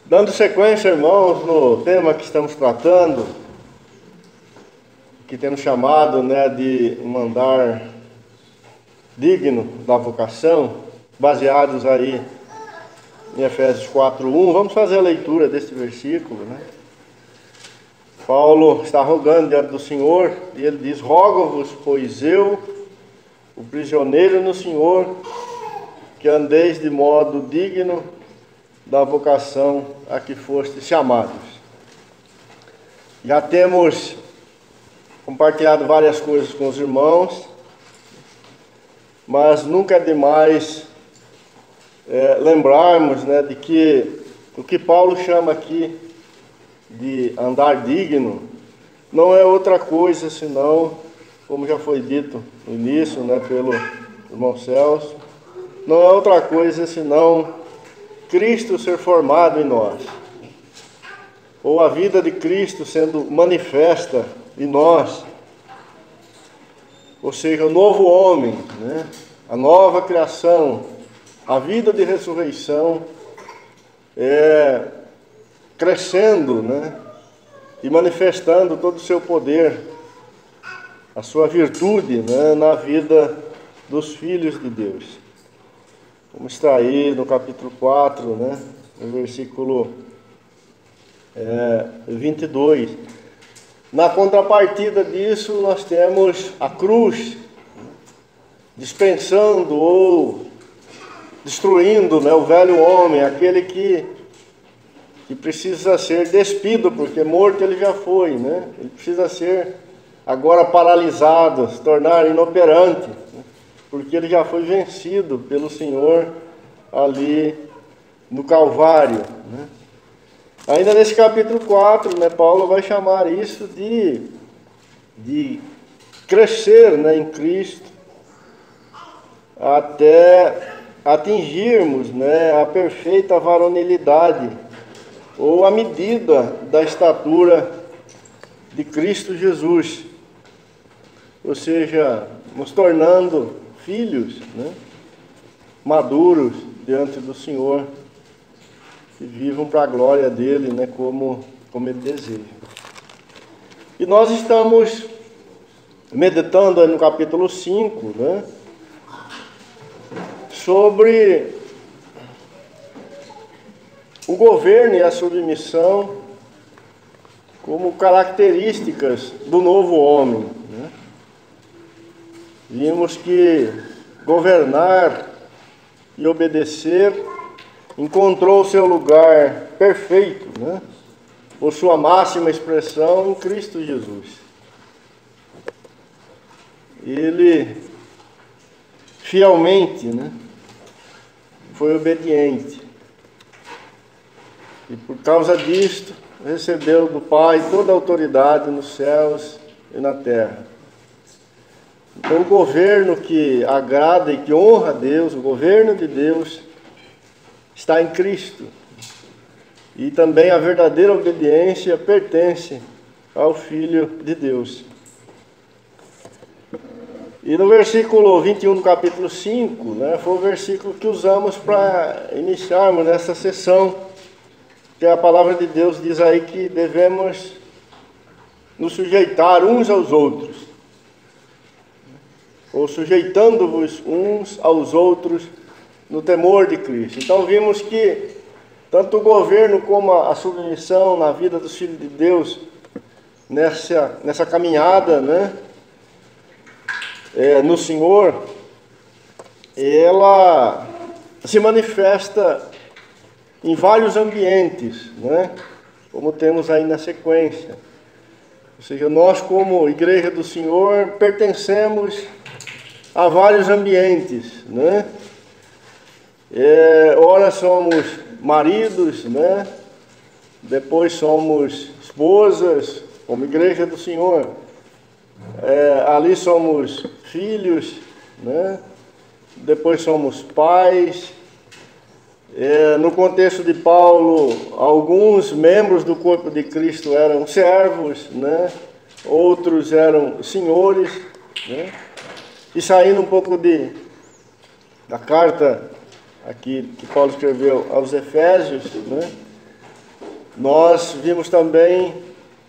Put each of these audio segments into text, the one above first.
Dando sequência, irmãos, no tema que estamos tratando, que temos chamado, de um andar digno da vocação, baseados aí em Efésios 4:1, vamos fazer a leitura deste versículo, Paulo está rogando diante do Senhor, e ele diz: rogo-vos, pois eu, o prisioneiro no Senhor, que andeis de modo digno da vocação a que fostes chamados. Já temos compartilhado várias coisas com os irmãos, mas nunca é demais lembrarmos de que o que Paulo chama aqui de andar digno não é outra coisa senão, como já foi dito no início pelo irmão Celso, não é outra coisa senão Cristo ser formado em nós, ou a vida de Cristo sendo manifesta em nós, ou seja, o novo homem, a nova criação, a vida de ressurreição crescendo, e manifestando todo o seu poder, a sua virtude, na vida dos filhos de Deus. Vamos estar aí no capítulo 4, no versículo 22. Na contrapartida disso, nós temos a cruz, dispensando ou destruindo o velho homem, aquele que precisa ser despido, porque morto ele já foi, ele precisa ser agora paralisado, se tornar inoperante, porque ele já foi vencido pelo Senhor ali no Calvário. Ainda nesse capítulo 4, Paulo vai chamar isso de crescer em Cristo, até atingirmos a perfeita varonilidade, ou a medida da estatura de Cristo Jesus, ou seja, nos tornando filhos, maduros diante do Senhor, que vivam para a glória dele, como ele deseja. E nós estamos meditando aí no capítulo 5, sobre o governo e a submissão como características do novo homem. Vimos que governar e obedecer encontrou seu lugar perfeito, por sua máxima expressão em Cristo Jesus. Ele fielmente foi obediente, e por causa disto recebeu do Pai toda a autoridade nos céus e na terra. Então o governo que agrada e que honra a Deus, o governo de Deus, está em Cristo. E também a verdadeira obediência pertence ao Filho de Deus. E no versículo 21 do capítulo 5, foi o versículo que usamos para iniciarmos nessa sessão, que a palavra de Deus diz aí que devemos nos sujeitar uns aos outros, ou sujeitando-vos uns aos outros no temor de Cristo. Então vimos que tanto o governo como a submissão na vida dos filhos de Deus, nessa caminhada, no Senhor, ela se manifesta em vários ambientes, como temos aí na sequência. Ou seja, nós como igreja do Senhor pertencemos a vários ambientes, ora somos maridos, depois somos esposas, como igreja do Senhor, ali somos filhos, depois somos pais. No contexto de Paulo, alguns membros do corpo de Cristo eram servos, outros eram senhores, E saindo um pouco da carta aqui que Paulo escreveu aos Efésios, Nós vimos também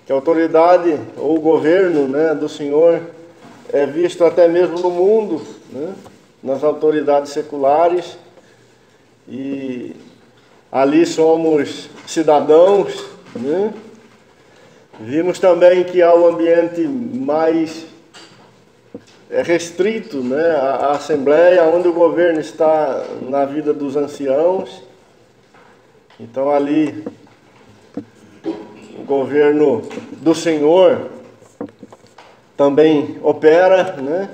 que a autoridade ou o governo, né, do Senhor é visto até mesmo no mundo, né, nas autoridades seculares, e ali somos cidadãos, né? Vimos também que há um ambiente mais restrito, né, a Assembleia, onde o governo está na vida dos anciãos. Então ali o governo do Senhor também opera, né?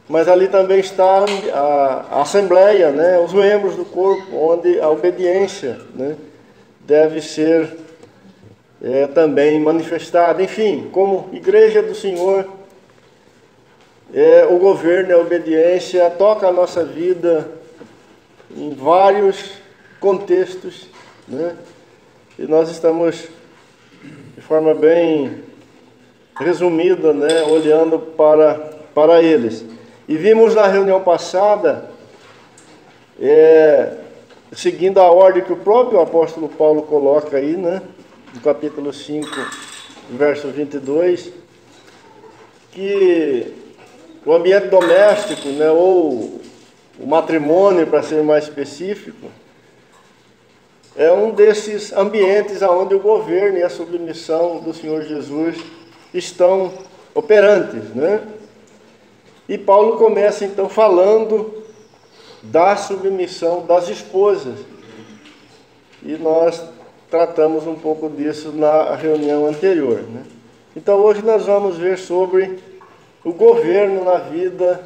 Mas ali também está a Assembleia, né? Os membros do corpo, onde a obediência, né, deve ser também manifestada. Enfim, como igreja do Senhor, o governo, a obediência toca a nossa vida em vários contextos, né? E nós estamos de forma bem resumida, né, olhando para eles. E vimos na reunião passada, seguindo a ordem que o próprio apóstolo Paulo coloca aí, né, no capítulo 5, verso 22, que o ambiente doméstico, né, ou o matrimônio, para ser mais específico, é um desses ambientes onde o governo e a submissão do Senhor Jesus estão operantes, né? E Paulo começa então falando da submissão das esposas. E nós tratamos um pouco disso na reunião anterior, né? Então hoje nós vamos ver sobre o governo na vida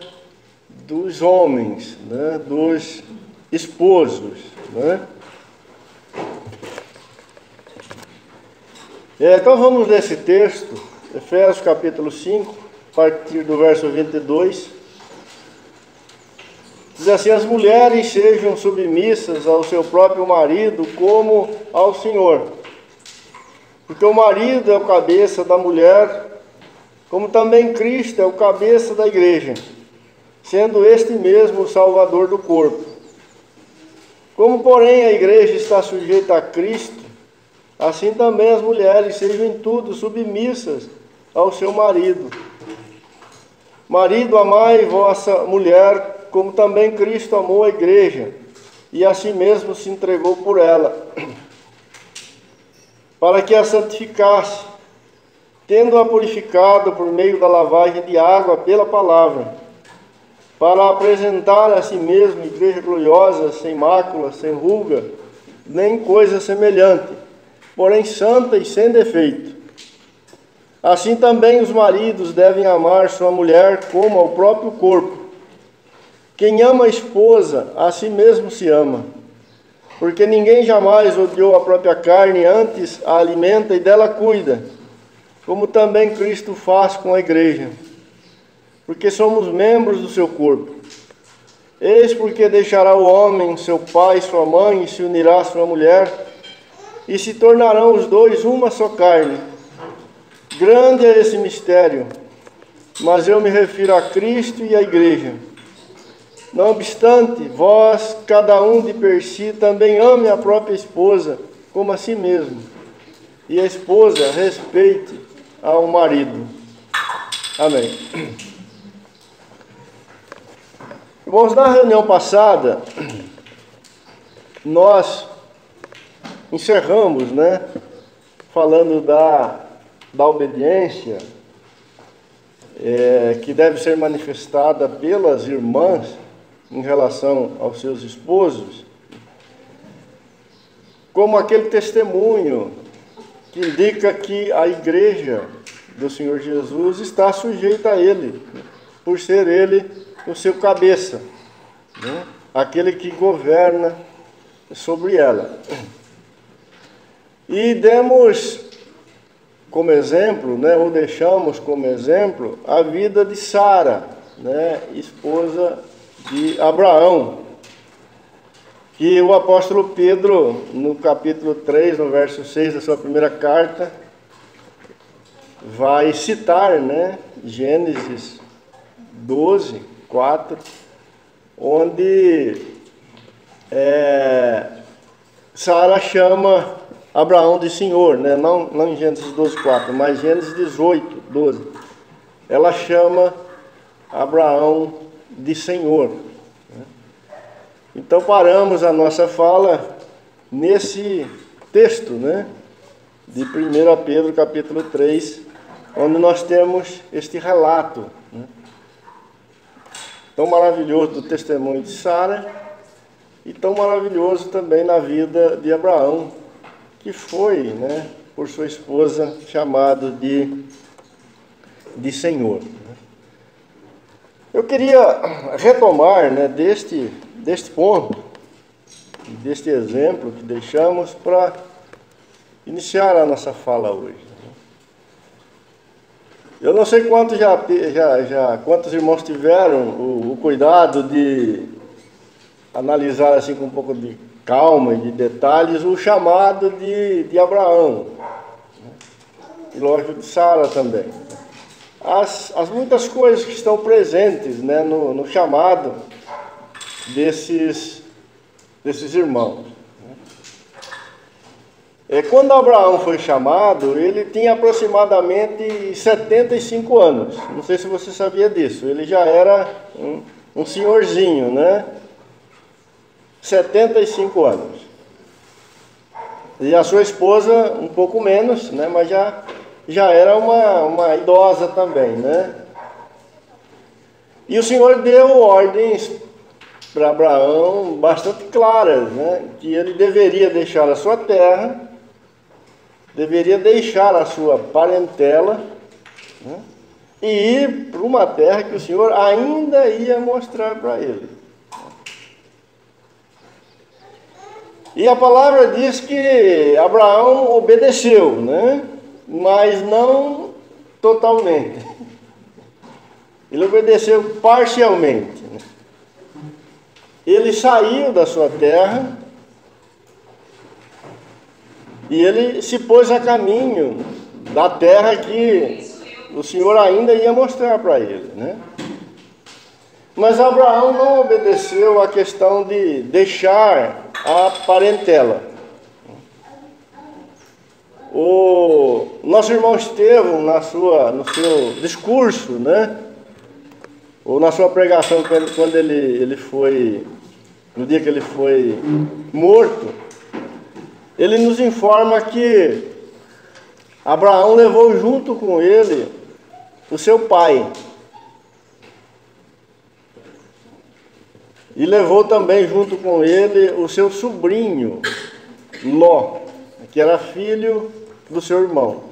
dos homens, né? Dos esposos, né? Então vamos ler esse texto, Efésios capítulo 5, a partir do verso 22. Diz assim: as mulheres sejam submissas ao seu próprio marido como ao Senhor. Porque o marido é o cabeça da mulher, como também Cristo é o cabeça da igreja, sendo este mesmo o Salvador do corpo. Como, porém, a igreja está sujeita a Cristo, assim também as mulheres sejam em tudo submissas ao seu marido. Marido, amai vossa mulher, como também Cristo amou a igreja, e a si mesmo se entregou por ela, para que a santificasse, tendo-a purificado por meio da lavagem de água pela palavra, para apresentar a si mesmo igreja gloriosa, sem mácula, sem ruga, nem coisa semelhante, porém santa e sem defeito. Assim também os maridos devem amar sua mulher como ao próprio corpo. Quem ama a esposa, a si mesmo se ama. Porque ninguém jamais odiou a própria carne, antes a alimenta e dela cuida, como também Cristo faz com a igreja, porque somos membros do seu corpo. Eis porque deixará o homem seu pai e sua mãe, e se unirá à sua mulher, e se tornarão os dois uma só carne. Grande é esse mistério, mas eu me refiro a Cristo e à igreja. Não obstante, vós, cada um de per si, também ame a própria esposa, como a si mesmo, e a esposa respeite ao marido. Amém. Irmãos, na reunião passada, nós encerramos, né, falando da obediência que deve ser manifestada pelas irmãs em relação aos seus esposos, como aquele testemunho que indica que a igreja do Senhor Jesus está sujeita a ele, por ser ele o seu cabeça, né, aquele que governa sobre ela. E demos como exemplo, né, ou deixamos como exemplo, a vida de Sara, né, esposa de Abraão, que o apóstolo Pedro, no capítulo 3, no verso 6 da sua primeira carta, vai citar, né, Gênesis 12, 4, onde Sara chama Abraão de Senhor, né? Não em Gênesis 12:4, mas Gênesis 18:12. Ela chama Abraão de Senhor. Então paramos a nossa fala nesse texto, né? De 1 Pedro capítulo 3, onde nós temos este relato, né? Tão maravilhoso do testemunho de Sara e tão maravilhoso também na vida de Abraão, que foi, né, por sua esposa, chamado de Senhor. Eu queria retomar, né, deste ponto, deste exemplo que deixamos para iniciar a nossa fala hoje. Eu não sei quantos quantos irmãos tiveram o cuidado de analisar assim com um pouco de calma e de detalhes o chamado de Abraão, e lógico de Sara também. As muitas coisas que estão presentes, né, no chamado desses irmãos. Quando Abraão foi chamado, ele tinha aproximadamente 75 anos. Não sei se você sabia disso. Ele já era um senhorzinho, né? 75 anos. E a sua esposa um pouco menos, né? Mas já era uma idosa também, né? E o Senhor deu ordens para Abraão bastante claras, né? Que ele deveria deixar a sua terra, deveria deixar a sua parentela, né, e ir para uma terra que o Senhor ainda ia mostrar para ele. E a palavra diz que Abraão obedeceu, né, mas não totalmente. Ele obedeceu parcialmente. Ele saiu da sua terra e ele se pôs a caminho da terra que o Senhor ainda ia mostrar para ele, né? Mas Abraão não obedeceu à questão de deixar a parentela. O nosso irmão Estevão, no seu discurso, né? Ou na sua pregação, quando ele foi, no dia que ele foi morto, ele nos informa que Abraão levou junto com ele o seu pai. E levou também junto com ele o seu sobrinho, Ló, que era filho do seu irmão.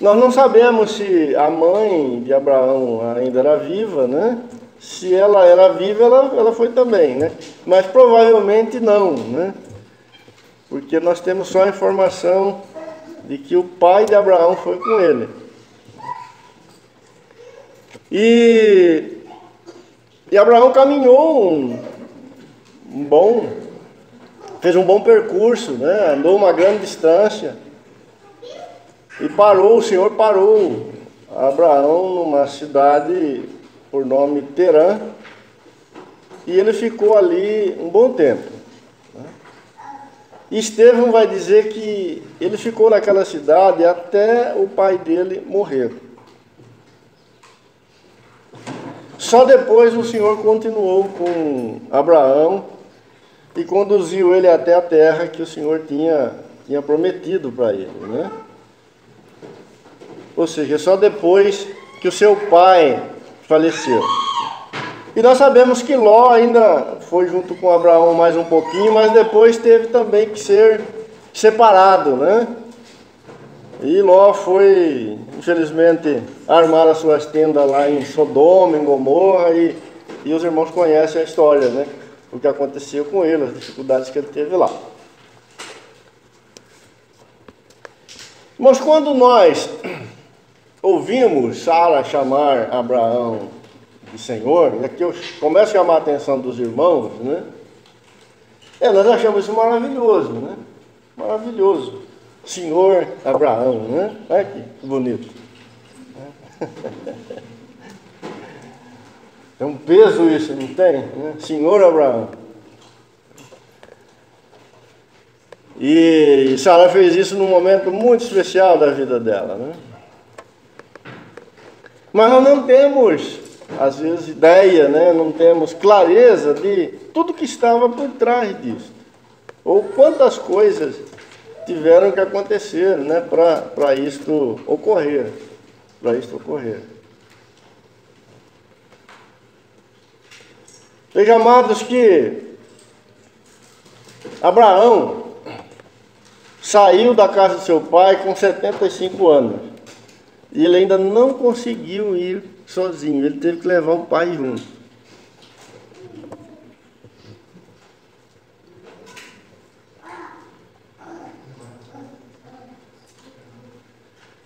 Nós não sabemos se a mãe de Abraão ainda era viva, né? Se ela era viva, ela foi também, né? Mas provavelmente não, né? Porque nós temos só a informação de que o pai de Abraão foi com ele. E Abraão caminhou fez um bom percurso, né? Andou uma grande distância. E o Senhor parou Abraão numa cidade por nome Terã. E ele ficou ali um bom tempo. E Estevão vai dizer que ele ficou naquela cidade até o pai dele morrer. Só depois o Senhor continuou com Abraão e conduziu ele até a terra que o Senhor tinha prometido para ele, né? Ou seja, só depois que o seu pai faleceu. E nós sabemos que Ló ainda foi junto com Abraão mais um pouquinho, mas depois teve também que ser separado, né? E Ló foi, infelizmente, armar as suas tendas lá em Sodoma, em Gomorra, e os irmãos conhecem a história, né? O que aconteceu com ele, as dificuldades que ele teve lá. Mas quando nós ouvimos Sara chamar Abraão de Senhor, e aqui eu começo a chamar a atenção dos irmãos, né? Nós achamos isso maravilhoso, né? Maravilhoso. Senhor Abraão, né? Olha que bonito. É um peso isso, não tem? Né? Senhor Abraão. E Sara fez isso num momento muito especial da vida dela, né? Mas nós não temos, às vezes, ideia, né? Não temos clareza de tudo que estava por trás disso. Ou quantas coisas tiveram que acontecer, né? Para isto ocorrer. Veja, amados, que Abraão saiu da casa do seu pai com 75 anos. E ele ainda não conseguiu ir sozinho. Ele teve que levar o pai junto.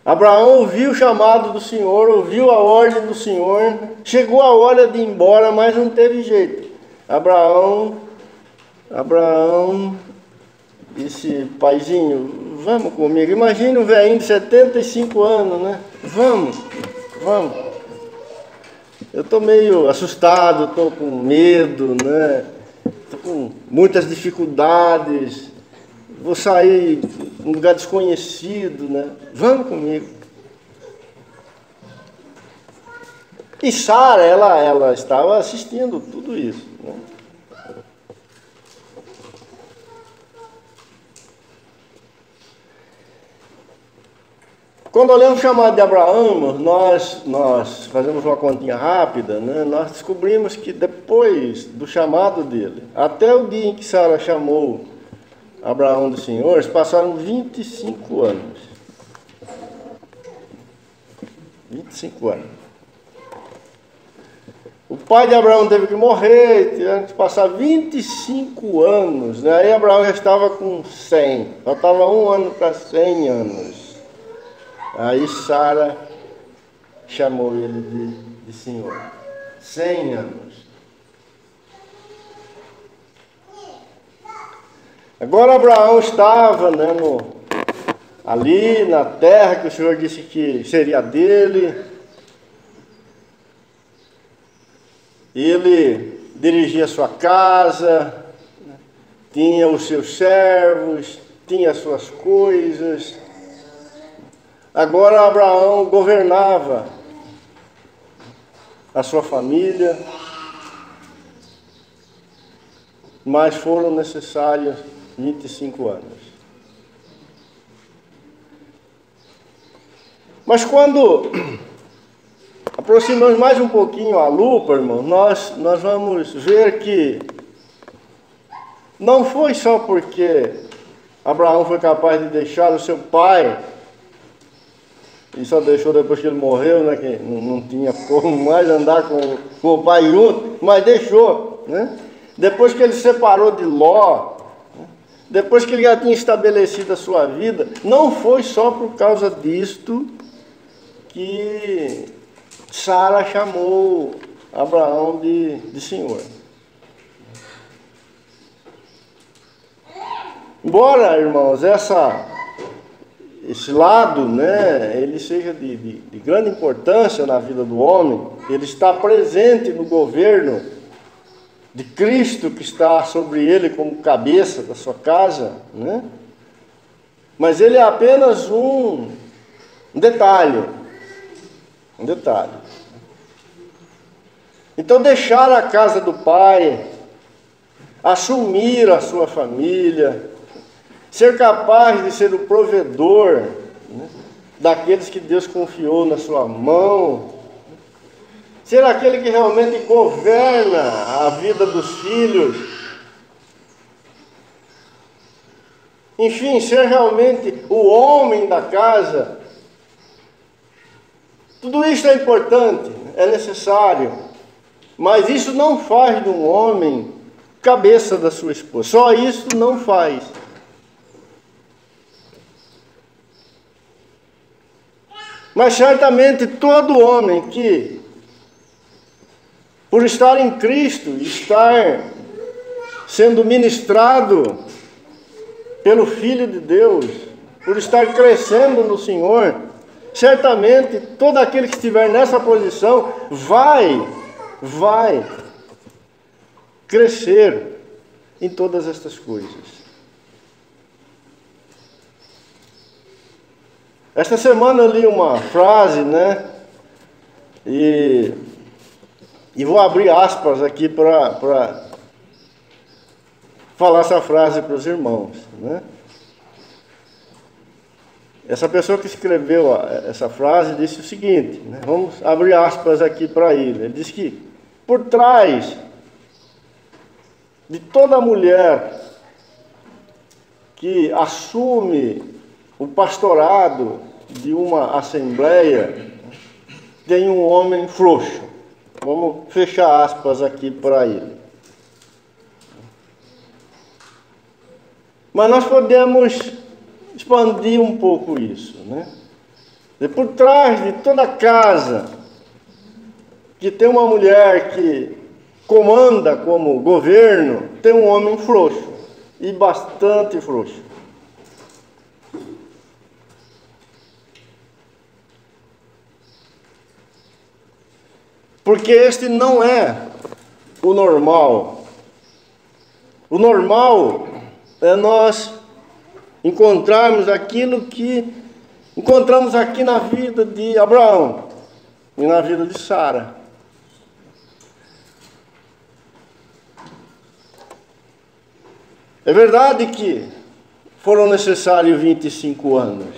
Abraão ouviu o chamado do Senhor, ouviu a ordem do Senhor. Chegou a hora de ir embora, mas não teve jeito. Abraão disse: paizinho, vamos comigo. Imagina um velhinho de 75 anos, né? Vamos. Eu estou meio assustado, estou com medo, né? Estou com muitas dificuldades. Vou sair em um lugar desconhecido, né? Vamos comigo. E Sara, ela estava assistindo tudo isso, né? Quando olhamos o chamado de Abraão, nós fazemos uma continha rápida, né? Nós descobrimos que depois do chamado dele, até o dia em que Sara chamou Abraão do Senhor, passaram 25 anos. 25 anos. O pai de Abraão teve que morrer, tiveram que passar 25 anos, né? Aí Abraão já estava com 100, faltava um ano para 100 anos. Aí Sara chamou ele de Senhor. 100 anos. Agora Abraão estava, né, ali na terra que o Senhor disse que seria dele. Ele dirigia a sua casa, tinha os seus servos, tinha as suas coisas. Agora Abraão governava a sua família, mas foram necessários 25 anos. Mas quando aproximamos mais um pouquinho a lupa, irmão, nós vamos ver que não foi só porque Abraão foi capaz de deixar o seu pai, e só deixou depois que ele morreu, né, que não tinha como mais andar com o pai junto, mas deixou, né? Depois que ele se separou de Ló, depois que ele já tinha estabelecido a sua vida, não foi só por causa disto que Sara chamou Abraão de Senhor. Embora, irmãos, esse lado, né, ele seja de grande importância na vida do homem, ele está presente no governo de Cristo que está sobre ele como cabeça da sua casa, né? Mas ele é apenas um detalhe. Um detalhe. Então deixar a casa do pai, assumir a sua família, ser capaz de ser o provedor, né, daqueles que Deus confiou na sua mão, ser aquele que realmente governa a vida dos filhos, enfim, ser realmente o homem da casa. Tudo isso é importante, é necessário, mas isso não faz de um homem cabeça da sua esposa, só isso não faz. Mas certamente todo homem que, por estar em Cristo, estar sendo ministrado pelo Filho de Deus, por estar crescendo no Senhor, certamente todo aquele que estiver nessa posição vai crescer em todas estas coisas. Esta semana eu li uma frase, né? E vou abrir aspas aqui para falar essa frase para os irmãos, né? Essa pessoa que escreveu essa frase disse o seguinte, né? Vamos abrir aspas aqui para ele. Ele diz que por trás de toda mulher que assume o pastorado de uma assembleia, tem um homem frouxo. Vamos fechar aspas aqui para ele. Mas nós podemos expandir um pouco isso, né? E por trás de toda casa que tem uma mulher que comanda como governo, tem um homem frouxo, e bastante frouxo. Porque este não é o normal. O normal é nós encontrarmos aquilo que encontramos aqui na vida de Abraão e na vida de Sara. É verdade que foram necessários 25 anos.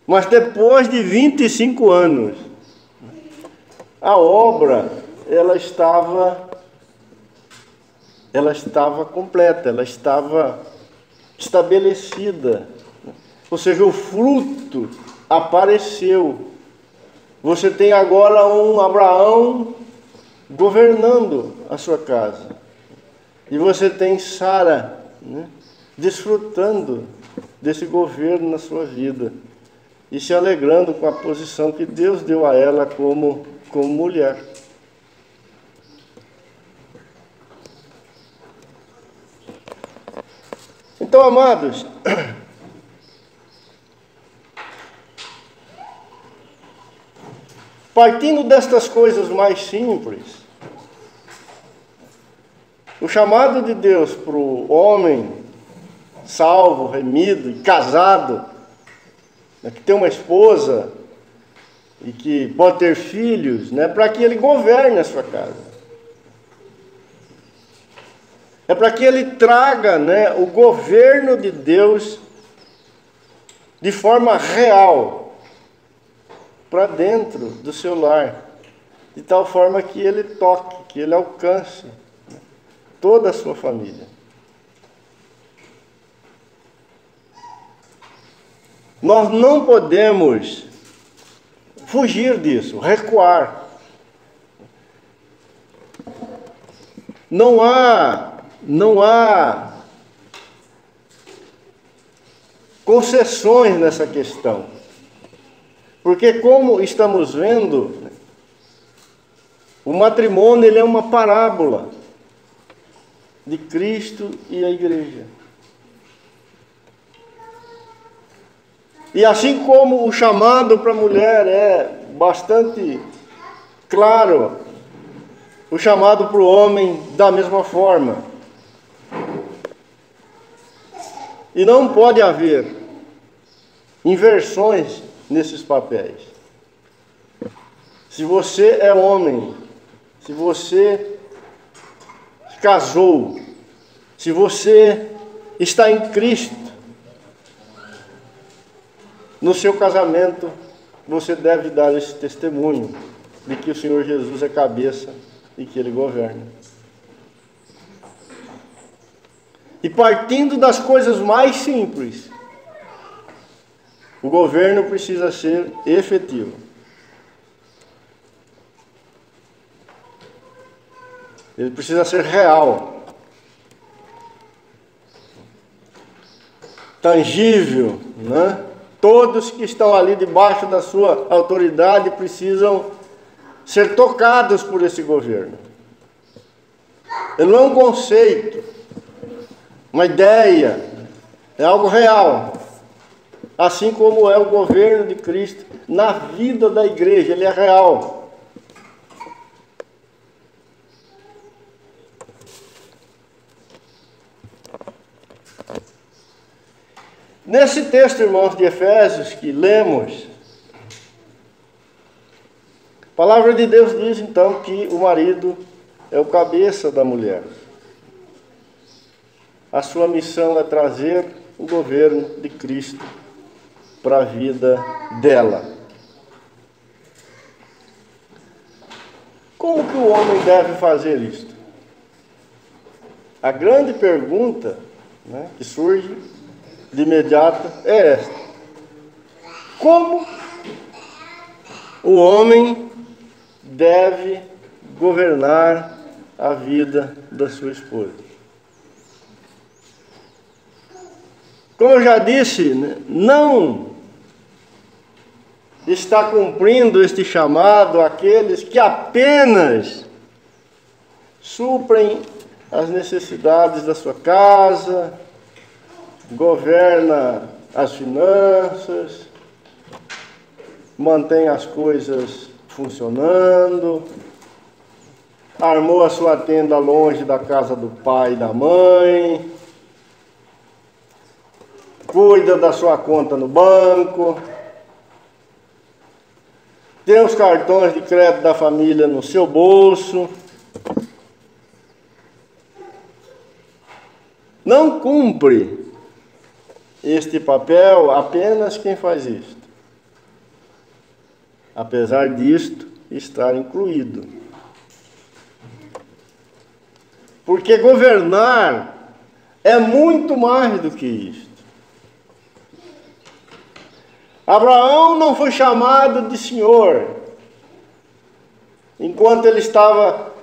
Mas depois de 25 anos, a obra, ela estava completa, ela estava estabelecida. Ou seja, o fruto apareceu. Você tem agora um Abraão governando a sua casa. E você tem Sara, né, desfrutando desse governo na sua vida. E se alegrando com a posição que Deus deu a ela como mulher. Então, amados, partindo destas coisas mais simples, o chamado de Deus para o homem salvo, remido e casado, né, que tem uma esposa e que pode ter filhos, né, para que ele governe a sua casa. É para que ele traga, né, o governo de Deus de forma real para dentro do seu lar, de tal forma que ele toque, que ele alcance toda a sua família. Nós não podemos fugir disso, recuar. Não há concessões nessa questão. Porque, como estamos vendo, o matrimônio ele é uma parábola de Cristo e a igreja. E assim como o chamado para a mulher é bastante claro, o chamado para o homem da mesma forma. E não pode haver inversões nesses papéis. Se você é homem, se você casou, se você está em Cristo, no seu casamento, você deve dar esse testemunho de que o Senhor Jesus é cabeça e que Ele governa. E partindo das coisas mais simples, o governo precisa ser efetivo. Ele precisa ser real, tangível, né? Todos que estão ali debaixo da sua autoridade precisam ser tocados por esse governo. Ele não é um conceito, uma ideia, é algo real. Assim como é o governo de Cristo na vida da igreja, ele é real. Nesse texto, irmãos, de Efésios, que lemos, a palavra de Deus diz, então, que o marido é o cabeça da mulher. A sua missão é trazer o governo de Cristo para a vida dela. Como que o homem deve fazer isto? A grande pergunta, né, que surge de imediato é esta: como o homem deve governar a vida da sua esposa? Como eu já disse, né, não está cumprindo este chamado aqueles que apenas suprem as necessidades da sua casa, governa as finanças, mantém as coisas funcionando, armou a sua tenda longe da casa do pai e da mãe, cuida da sua conta no banco, tem os cartões de crédito da família no seu bolso. Não cumpre este papel apenas quem faz isto. Apesar disto estar incluído. Porque governar é muito mais do que isto. Abraão não foi chamado de Senhor enquanto ele estava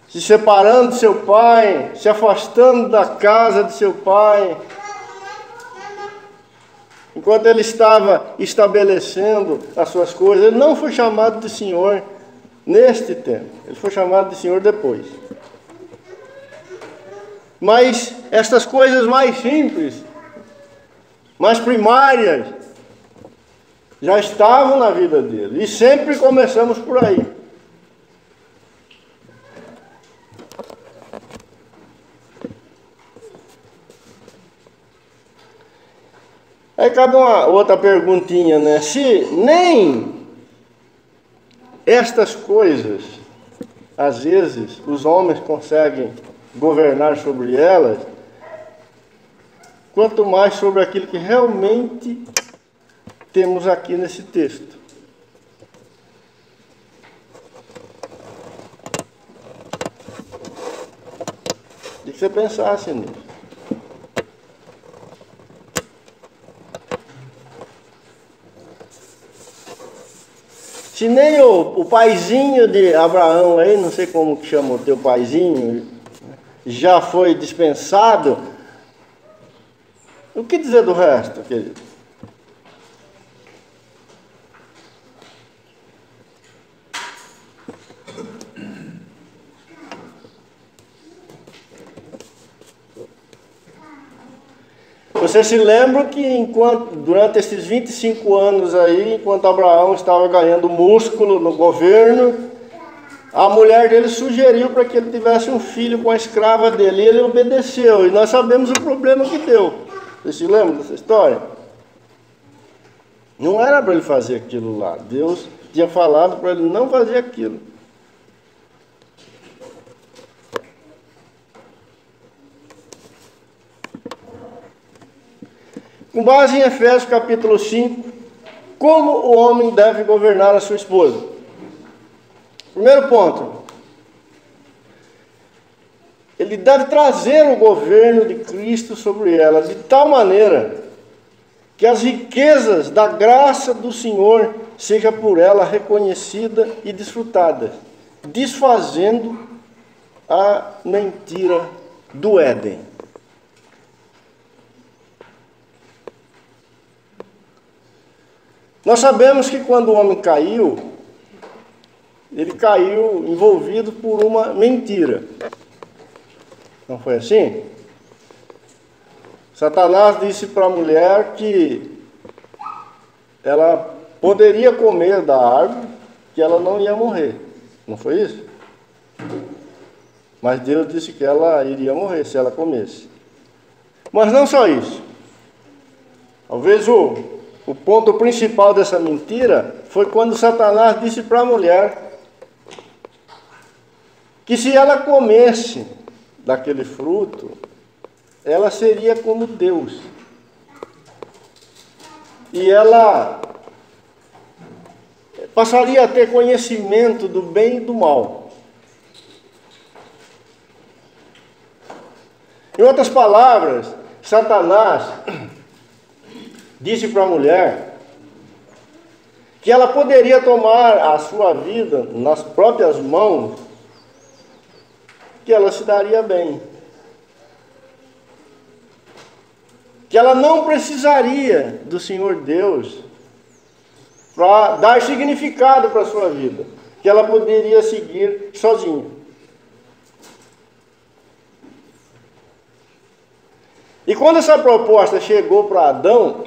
se separando de seu pai, se afastando da casa de seu pai, enquanto ele estava estabelecendo as suas coisas. Ele não foi chamado de Senhor neste tempo, ele foi chamado de Senhor depois. Mas estas coisas mais simples, mais primárias, já estavam na vida dele. E sempre começamos por aí. Aí cabe uma outra perguntinha, né? Se nem estas coisas, às vezes, os homens conseguem governar sobre elas, quanto mais sobre aquilo que realmente temos aqui nesse texto. Tem que você pensasse nisso. Se nem o paizinho de Abraão aí, não sei como que chama o teu paizinho, já foi dispensado, o que dizer do resto, querido? Você se lembra que durante esses 25 anos aí, enquanto Abraão estava ganhando músculo no governo, a mulher dele sugeriu para que ele tivesse um filho com a escrava dele, e ele obedeceu, e nós sabemos o problema que deu. Você se lembra dessa história? Não era para ele fazer aquilo lá, Deus tinha falado para ele não fazer aquilo. Com base em Efésios capítulo 5, como o homem deve governar a sua esposa? Primeiro ponto, ele deve trazer o governo de Cristo sobre ela, de tal maneira que as riquezas da graça do Senhor seja por ela reconhecida e desfrutada, desfazendo a mentira do Éden. Nós sabemos que quando o homem caiu, ele caiu envolvido por uma mentira. Não foi assim? Satanás disse para a mulher que ela poderia comer da árvore, que ela não ia morrer. Não foi isso? Mas Deus disse que ela iria morrer se ela comesse. Mas não só isso. Talvez o ponto principal dessa mentira foi quando Satanás disse para a mulher que se ela comesse daquele fruto, ela seria como Deus. E ela passaria a ter conhecimento do bem e do mal. Em outras palavras, Satanás disse para a mulher que ela poderia tomar a sua vida nas próprias mãos, que ela se daria bem, que ela não precisaria do Senhor Deus para dar significado para a sua vida, que ela poderia seguir sozinha. E quando essa proposta chegou para Adão,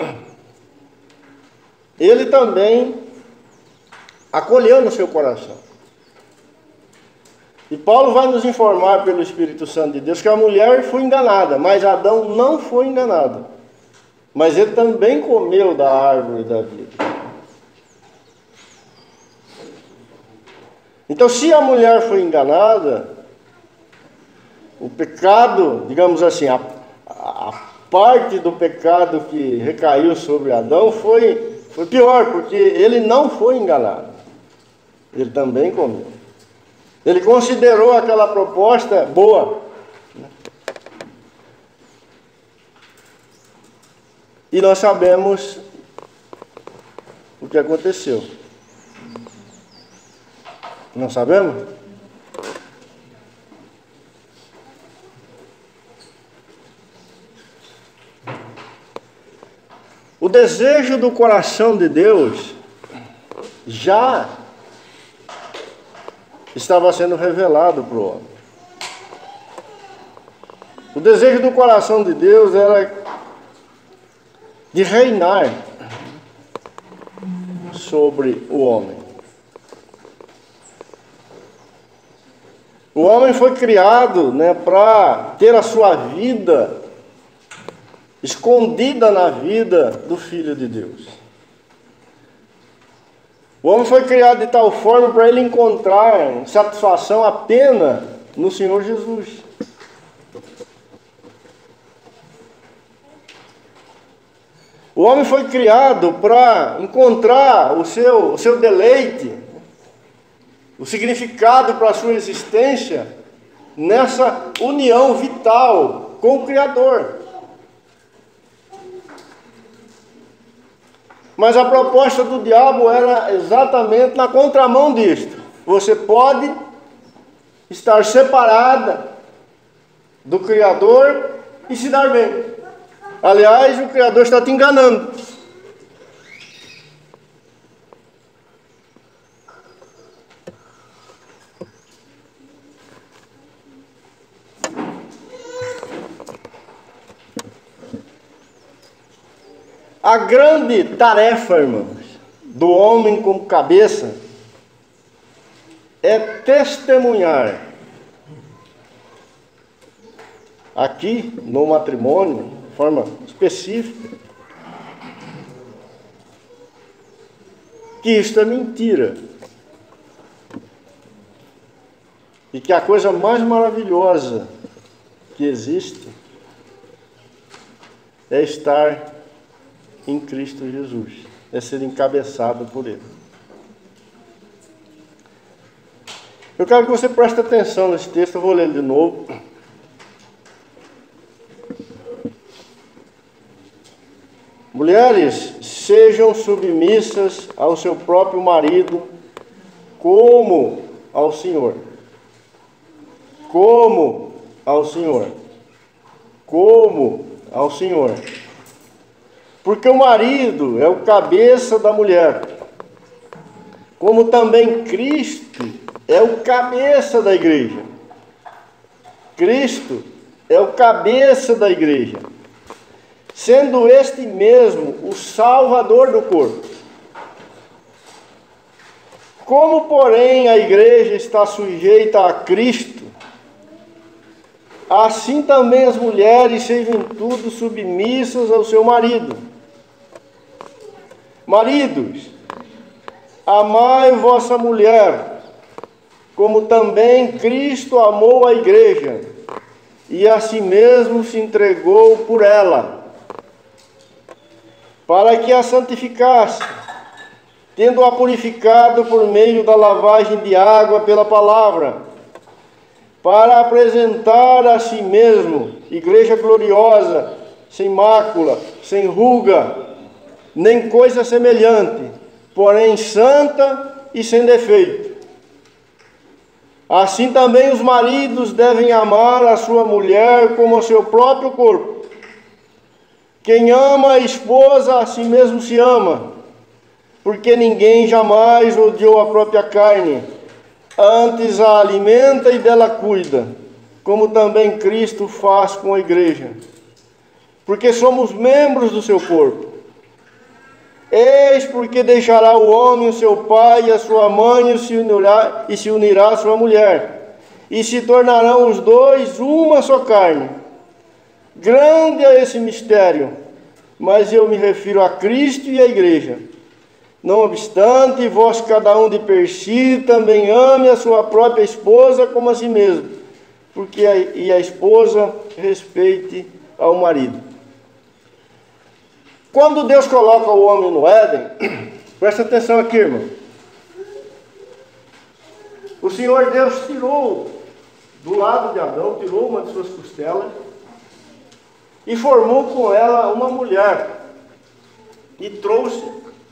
ele também acolheu no seu coração. E Paulo vai nos informar pelo Espírito Santo de Deus que a mulher foi enganada, mas Adão não foi enganado. Mas ele também comeu da árvore da vida. Então, se a mulher foi enganada, o pecado, digamos assim, a parte do pecado que recaiu sobre Adão foi pior, porque ele não foi enganado. Ele também comeu. Ele considerou aquela proposta boa. E nós sabemos o que aconteceu. Não sabemos? O desejo do coração de Deus já estava sendo revelado para o homem. O desejo do coração de Deus era de reinar sobre o homem. O homem foi criado, para ter a sua vida escondida na vida do Filho de Deus. O homem foi criado de tal forma para ele encontrar satisfação apenas no Senhor Jesus. O homem foi criado para encontrar o seu deleite, o significado para a sua existência nessa união vital com o Criador. Mas a proposta do diabo era exatamente na contramão disto. Você pode estar separada do Criador e se dar bem. Aliás, o Criador está te enganando. A grande tarefa, irmãos, do homem como cabeça é testemunhar aqui no matrimônio, de forma específica, que isto é mentira. E que a coisa mais maravilhosa que existe é estar em Cristo Jesus, é ser encabeçado por Ele. Eu quero que você preste atenção nesse texto, eu vou ler de novo. Mulheres, sejam submissas ao seu próprio marido, como ao Senhor. Como ao Senhor. Como ao Senhor. Porque o marido é o cabeça da mulher, como também Cristo é o cabeça da igreja. Cristo é o cabeça da igreja, sendo este mesmo o Salvador do corpo. Como, porém, a igreja está sujeita a Cristo, assim também as mulheres sejam em tudo submissas ao seu marido, Maridos, amai vossa mulher, como também Cristo amou a igreja, e a si mesmo se entregou por ela, para que a santificasse, tendo-a purificado por meio da lavagem de água pela palavra, para apresentar a si mesmo igreja gloriosa, sem mácula, sem ruga, nem coisa semelhante, porém santa e sem defeito. Assim também os maridos devem amar a sua mulher como o seu próprio corpo. Quem ama a esposa, a si mesmo se ama, porque ninguém jamais odiou a própria carne, antes a alimenta e dela cuida, como também Cristo faz com a igreja, porque somos membros do seu corpo. Eis porque deixará o homem o seu pai e a sua mãe e se unirá à sua mulher, e se tornarão os dois uma só carne. Grande é esse mistério, mas eu me refiro a Cristo e à igreja. Não obstante, vós cada um de per si também ame a sua própria esposa como a si mesmo, porque a esposa respeite ao marido. Quando Deus coloca o homem no Éden, presta atenção aqui, irmão. O Senhor Deus tirou do lado de Adão, tirou uma de suas costelas e formou com ela uma mulher e trouxe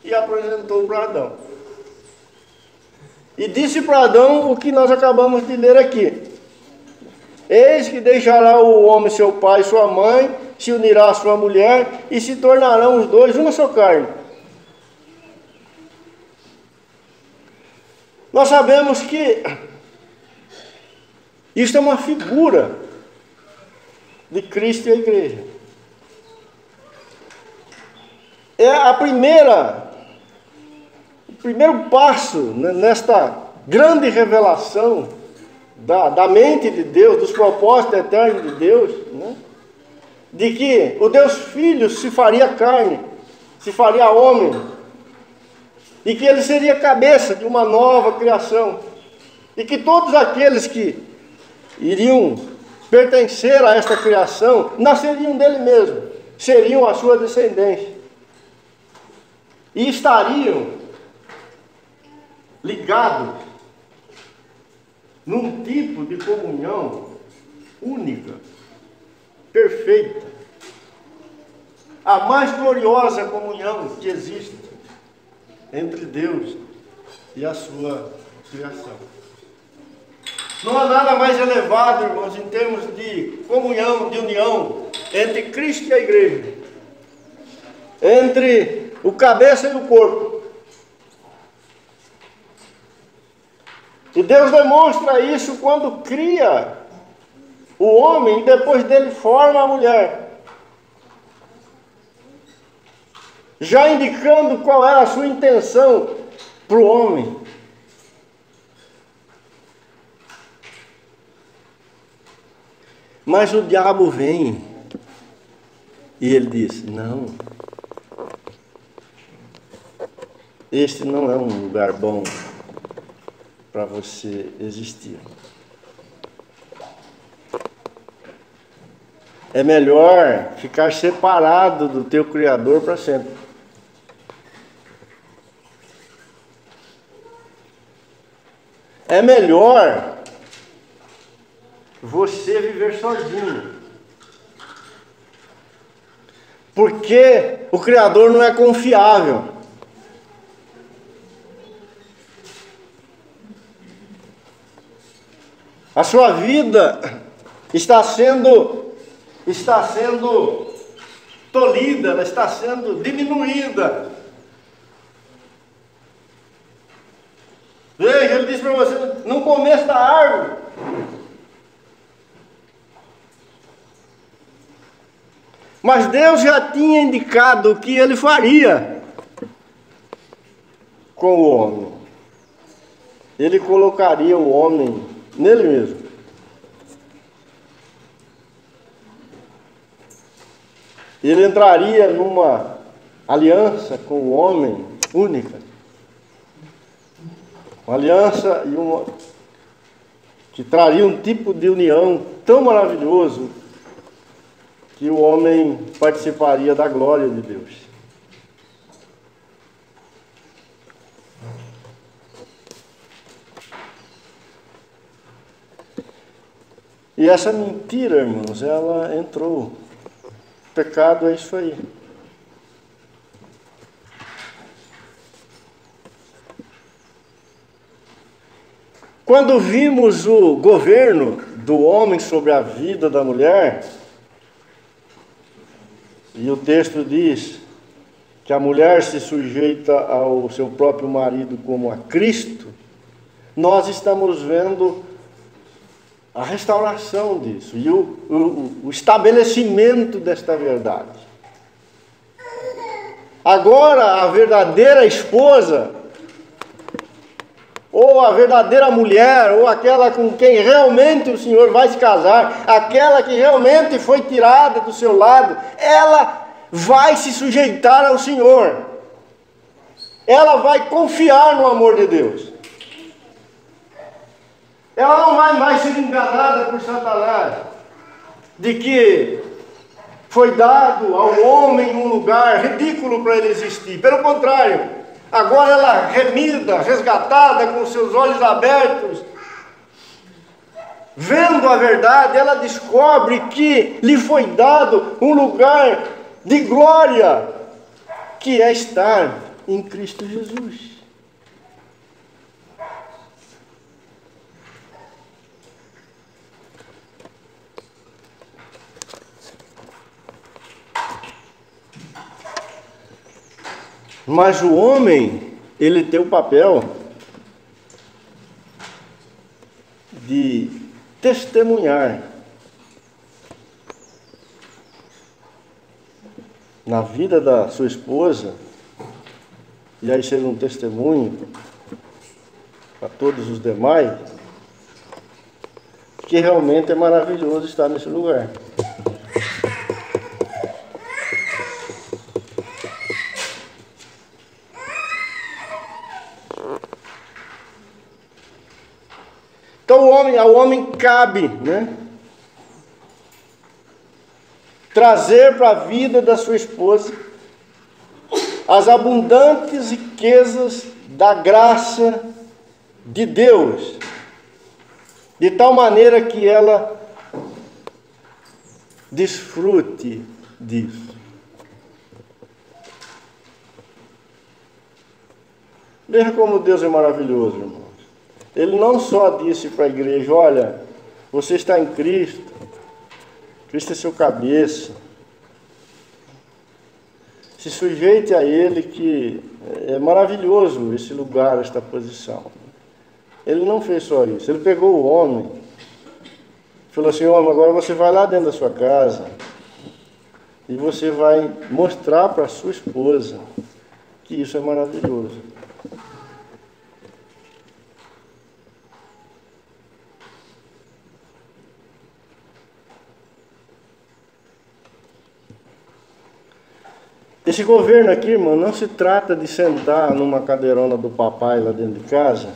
e apresentou para Adão. E disse para Adão o que nós acabamos de ler aqui. Eis que deixará o homem seu pai e sua mãe, se unirá à sua mulher, e se tornarão os dois uma só carne. Nós sabemos que isto é uma figura de Cristo e a igreja. É o primeiro passo nesta grande revelação da mente de Deus, dos propósitos eternos de Deus, né? De que o Deus Filho se faria carne, se faria homem, e que ele seria cabeça de uma nova criação, e que todos aqueles que iriam pertencer a esta criação nasceriam dele mesmo, seriam a sua descendência, e estariam ligados num tipo de comunhão única, perfeita, a mais gloriosa comunhão que existe entre Deus e a sua criação. Não há nada mais elevado, irmãos, em termos de comunhão, de união entre Cristo e a igreja, entre o cabeça e o corpo. E Deus demonstra isso quando cria o homem e depois dele forma a mulher, já indicando qual era a sua intenção para o homem. Mas o diabo vem e ele diz: não, este não é um lugar bom para você existir. É melhor ficar separado do teu Criador para sempre. É melhor você viver sozinho. Porque o Criador não é confiável. A sua vida está sendo tolhida, ela está sendo diminuída. Veja, ele diz para você: não começa da árvore. Mas Deus já tinha indicado o que ele faria com o homem. Ele colocaria o homem nele mesmo. Ele entraria numa aliança com o homem única. Uma aliança que traria um tipo de união tão maravilhoso que o homem participaria da glória de Deus. E essa mentira, irmãos, ela entrou. O pecado é isso aí. Quando vimos o governo do homem sobre a vida da mulher, e o texto diz que a mulher se sujeita ao seu próprio marido como a Cristo, nós estamos vendo a restauração disso e o estabelecimento desta verdade. Agora, a verdadeira esposa, ou a verdadeira mulher, ou aquela com quem realmente o Senhor vai se casar, aquela que realmente foi tirada do seu lado, ela vai se sujeitar ao Senhor. Ela vai confiar no amor de Deus. Ela não vai mais ser enganada por Satanás, de que foi dado ao homem um lugar ridículo para ele existir. Pelo contrário, agora ela remida, resgatada, com seus olhos abertos, vendo a verdade, ela descobre que lhe foi dado um lugar de glória, que é estar em Cristo Jesus. Mas o homem, ele tem o papel de testemunhar na vida da sua esposa, e aí ser um testemunho para todos os demais, que realmente é maravilhoso estar nesse lugar. Então ao homem cabe, né, trazer para a vida da sua esposa as abundantes riquezas da graça de Deus, de tal maneira que ela desfrute disso. Veja como Deus é maravilhoso, irmãos. Ele não só disse para a igreja: olha, você está em Cristo, Cristo é seu cabeça, se sujeite a Ele, que é maravilhoso esse lugar, esta posição. Ele não fez só isso, ele pegou o homem, falou assim: homem, agora você vai lá dentro da sua casa e você vai mostrar para a sua esposa que isso é maravilhoso. Esse governo aqui, irmão, não se trata de sentar numa cadeirona do papai lá dentro de casa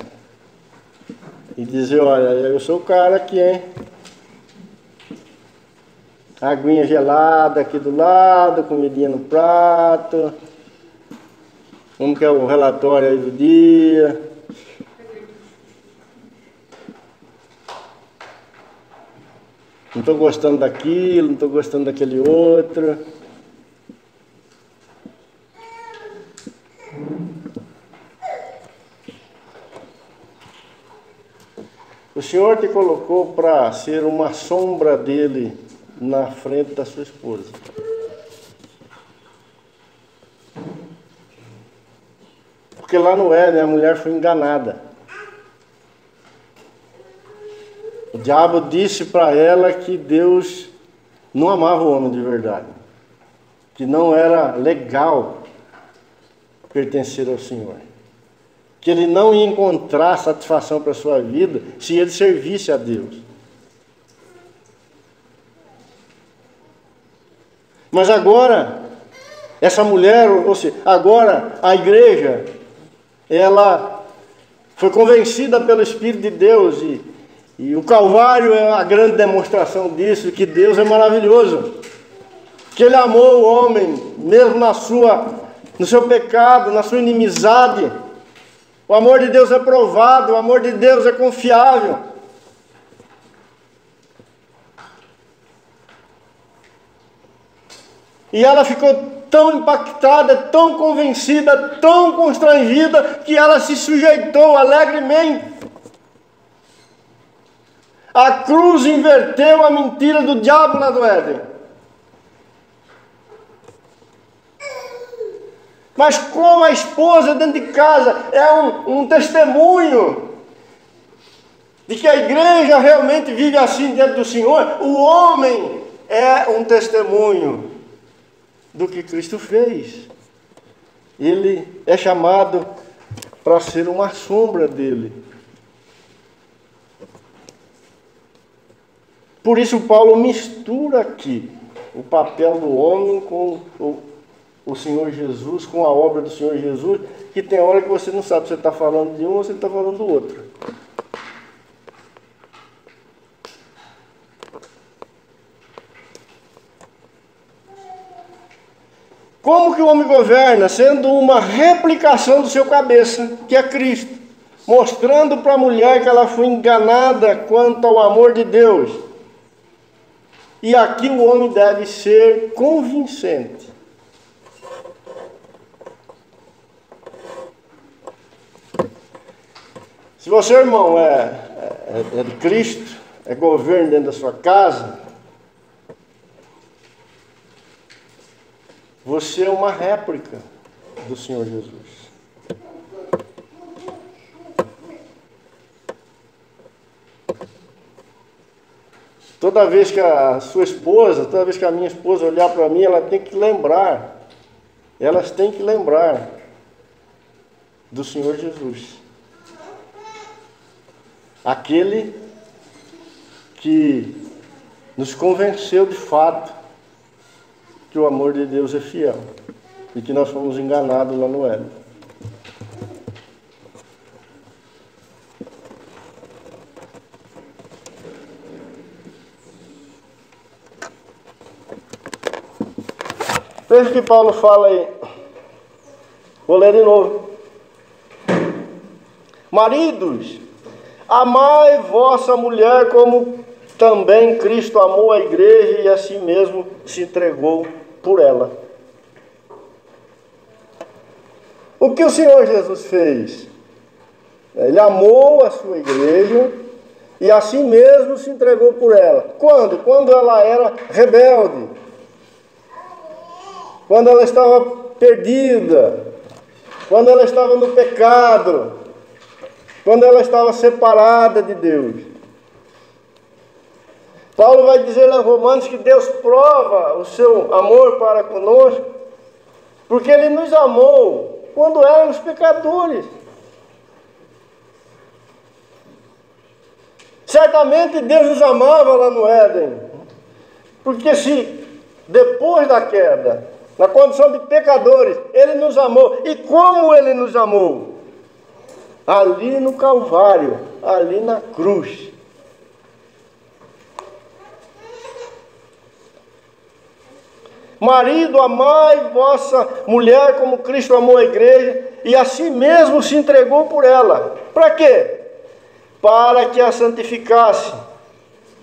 e dizer: olha, eu sou o cara aqui, hein? Aguinha gelada aqui do lado, comidinha no prato. Como que é o relatório aí do dia? Não estou gostando daquilo, não estou gostando daquele outro. O Senhor te colocou para ser uma sombra dele na frente da sua esposa. Porque lá no Éden a mulher foi enganada. O diabo disse para ela que Deus não amava o homem de verdade, que não era legal pertencer ao Senhor, que ele não ia encontrar satisfação para a sua vida se ele servisse a Deus. Mas agora, Essa mulher, ou seja, agora a igreja, ela foi convencida pelo Espírito de Deus e o Calvário é a grande demonstração disso, que Deus é maravilhoso, que Ele amou o homem, mesmo no seu pecado, na sua inimizade. O amor de Deus é provado, o amor de Deus é confiável. E ela ficou tão impactada, tão convencida, tão constrangida, que ela se sujeitou alegremente. A cruz inverteu a mentira do diabo lá do Éden. Mas como a esposa dentro de casa é um testemunho de que a igreja realmente vive assim diante do Senhor, o homem é um testemunho do que Cristo fez. Ele é chamado para ser uma sombra dele. Por isso Paulo mistura aqui o papel do homem com o Senhor Jesus, com a obra do Senhor Jesus, que tem hora que você não sabe se você está falando de um ou se está falando do outro. Como que o homem governa? Sendo uma replicação do seu cabeça, que é Cristo, mostrando para a mulher que ela foi enganada quanto ao amor de Deus. E aqui o homem deve ser convincente. Se você, irmão, é de Cristo, é governo dentro da sua casa, você é uma réplica do Senhor Jesus. Toda vez que a sua esposa, toda vez que a minha esposa olhar para mim, ela tem que lembrar, elas têm que lembrar do Senhor Jesus. Aquele que nos convenceu de fato que o amor de Deus é fiel e que nós fomos enganados lá no Éden. Veja o que Paulo fala aí. Vou ler de novo. Maridos, amai vossa mulher como também Cristo amou a igreja e a si mesmo se entregou por ela. O que o Senhor Jesus fez? Ele amou a sua igreja e a si mesmo se entregou por ela. Quando? Quando ela era rebelde. Quando ela estava perdida. Quando ela estava no pecado. Quando ela estava separada de Deus. Paulo vai dizer lá em Romanos que Deus prova o seu amor para conosco, porque Ele nos amou quando éramos pecadores. Certamente Deus nos amava lá no Éden, porque se depois da queda, na condição de pecadores, Ele nos amou. E como Ele nos amou? Ali no Calvário, ali na cruz. Marido, amai vossa mulher como Cristo amou a igreja e a si mesmo se entregou por ela. Para quê? Para que a santificasse,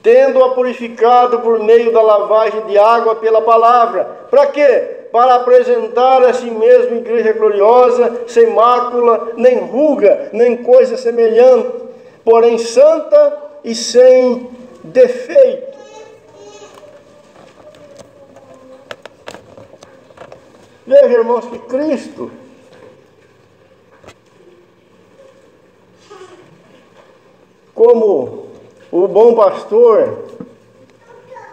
tendo-a purificado por meio da lavagem de água pela palavra. Para quê? Para apresentar a si mesmo igreja gloriosa, sem mácula, nem ruga, nem coisa semelhante, porém santa e sem defeito. Veja, irmãos, que Cristo como o bom pastor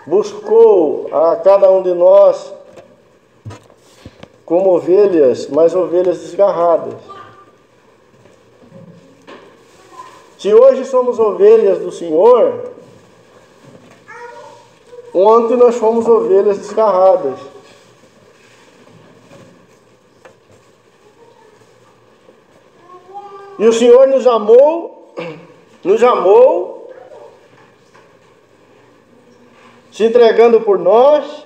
buscou a cada um de nós como ovelhas, mas ovelhas desgarradas. Se hoje somos ovelhas do Senhor, ontem nós fomos ovelhas desgarradas. E o Senhor nos amou, se entregando por nós,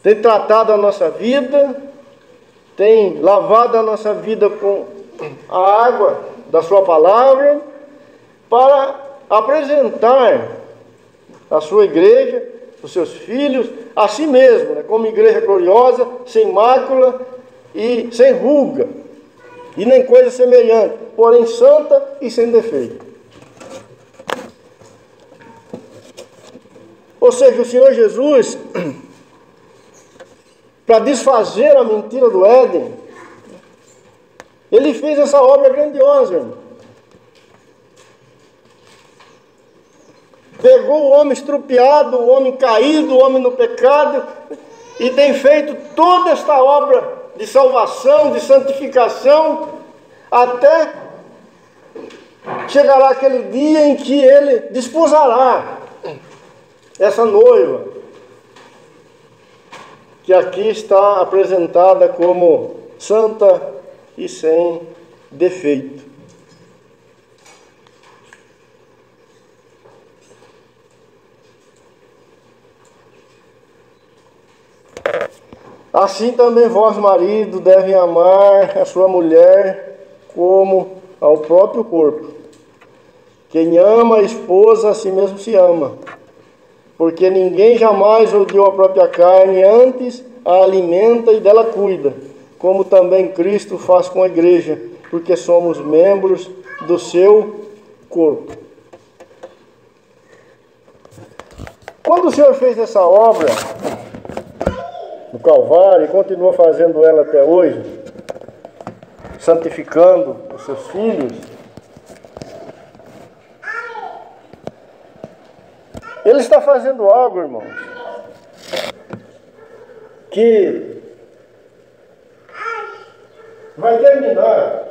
tem tratado a nossa vida, tem lavado a nossa vida com a água da sua palavra, para apresentar a sua igreja, os seus filhos, a si mesmo, né, como igreja gloriosa, sem mácula e sem ruga, e nem coisa semelhante, porém santa e sem defeito. Ou seja, o Senhor Jesus, para desfazer a mentira do Éden, Ele fez essa obra grandiosa, irmão. Pegou o homem estrupiado, o homem caído, o homem no pecado, e tem feito toda esta obra de salvação, de santificação, até chegará aquele dia em que Ele desposará essa noiva, que aqui está apresentada como santa e sem defeito. Assim também vós, marido, devem amar a sua mulher como ao próprio corpo. Quem ama a esposa, a si mesmo se ama. Porque ninguém jamais odiou a própria carne, antes a alimenta e dela cuida, como também Cristo faz com a igreja, porque somos membros do seu corpo. Quando o Senhor fez essa obra no Calvário e continua fazendo ela até hoje, santificando os seus filhos, Ele está fazendo algo, irmãos, que vai terminar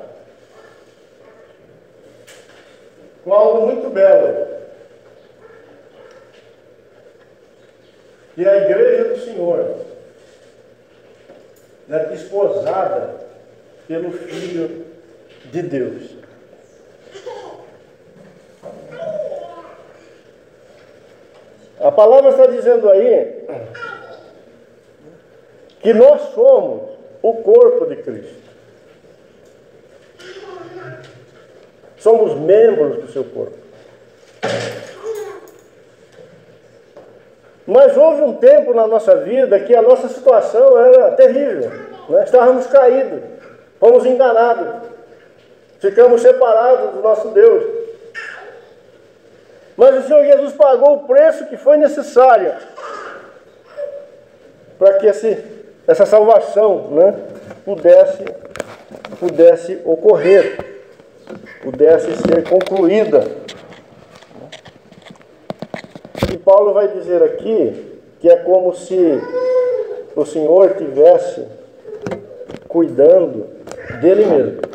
com algo muito belo. E a igreja do Senhor é desposada pelo Filho de Deus. A palavra está dizendo aí que nós somos o corpo de Cristo. Somos membros do seu corpo. Mas houve um tempo na nossa vida que a nossa situação era terrível, né? Estávamos caídos, fomos enganados, ficamos separados do nosso Deus. Mas o Senhor Jesus pagou o preço que foi necessário para que essa salvação, né, pudesse ocorrer, pudesse ser concluída. E Paulo vai dizer aqui que é como se o Senhor estivesse cuidando dele mesmo.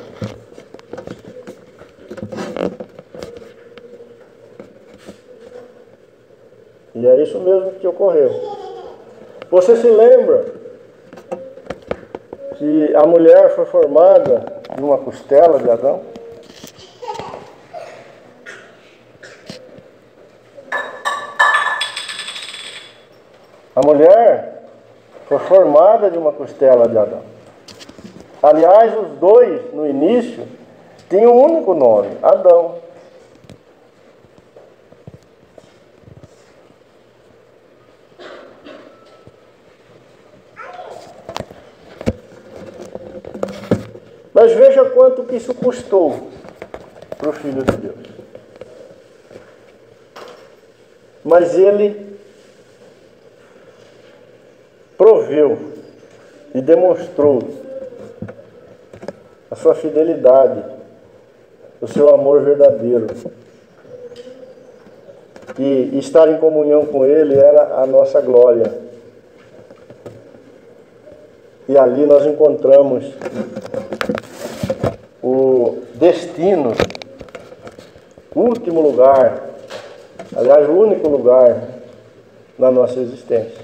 E é isso mesmo que ocorreu. Você se lembra que a mulher foi formada de uma costela de Adão? A mulher foi formada de uma costela de Adão. Aliás, os dois, no início, tinham um único nome, Adão. Mas veja quanto que isso custou para o Filho de Deus. Mas Ele proveu e demonstrou a sua fidelidade, o seu amor verdadeiro. E estar em comunhão com Ele era a nossa glória. E ali nós encontramos o destino, o último lugar, aliás, o único lugar na nossa existência.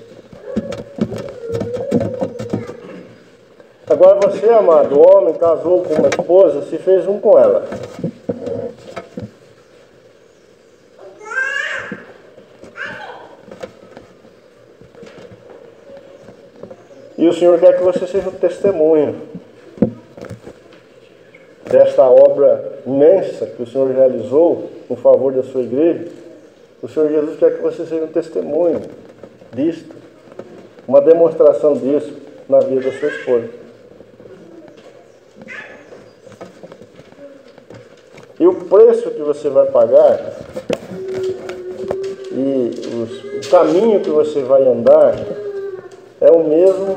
Agora você, amado, homem, casou com uma esposa, se fez um com ela. E o Senhor quer que você seja um testemunho desta obra imensa que o Senhor realizou em favor da sua igreja. O Senhor Jesus quer que você seja um testemunho disto, uma demonstração disso na vida da sua esposa. E o preço que você vai pagar e o caminho que você vai andar é o mesmo,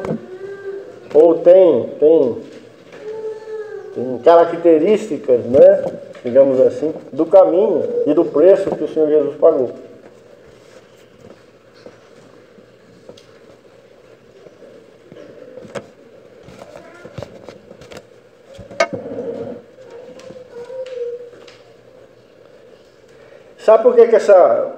ou tem características, né, digamos assim, do caminho e do preço que o Senhor Jesus pagou. Sabe por que essa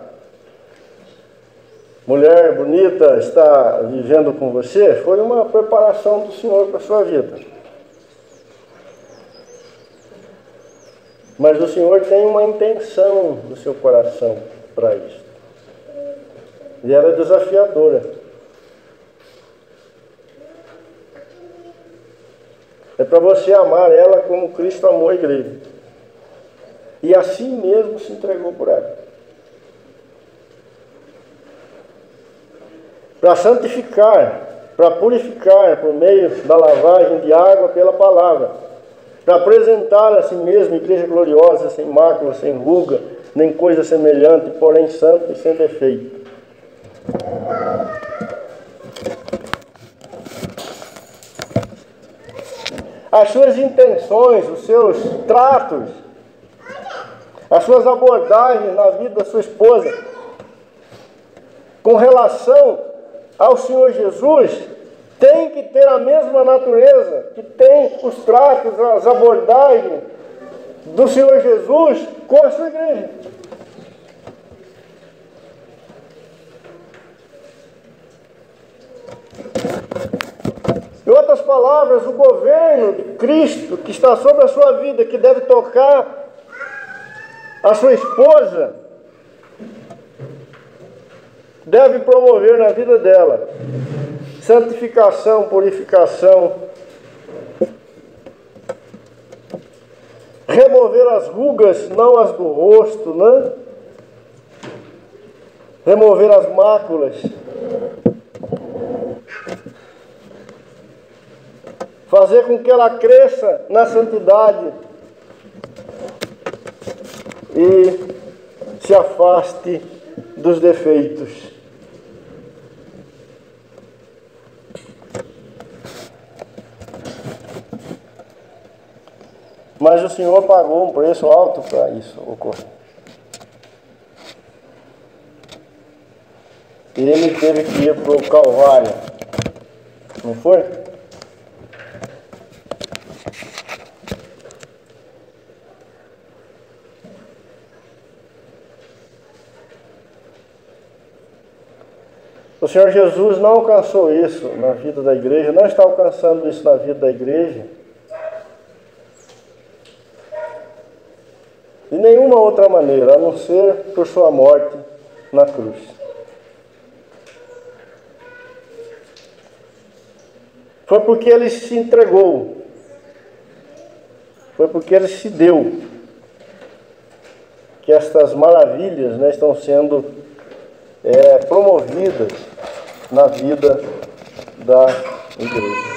mulher bonita está vivendo com você? Foi uma preparação do Senhor para a sua vida. Mas o Senhor tem uma intenção do seu coração para isso. E ela é desafiadora. É para você amar ela como Cristo amou a igreja. E assim mesmo se entregou por ela. Para santificar, para purificar por meio da lavagem de água pela palavra, para apresentar a si mesmo igreja gloriosa, sem mácula, sem ruga, nem coisa semelhante, porém santa e sem defeito. As suas intenções, os seus tratos, as suas abordagens na vida da sua esposa, com relação ao Senhor Jesus, tem que ter a mesma natureza que tem os tratos, as abordagens do Senhor Jesus com a sua igreja. Em outras palavras, o governo de Cristo que está sobre a sua vida, que deve tocar a sua esposa, deve promover na vida dela santificação, purificação, remover as rugas, não as do rosto, né? Remover as máculas, fazer com que ela cresça na santidade e se afaste dos defeitos. Mas o Senhor pagou um preço alto para isso ocorrer. Ele teve que ir para o Calvário, não foi? O Senhor Jesus não alcançou isso na vida da igreja, não está alcançando isso na vida da igreja. De nenhuma outra maneira, a não ser por sua morte na cruz. Foi porque ele se entregou. Foi porque ele se deu. Que estas maravilhas, né, estão sendo promovidas na vida da igreja.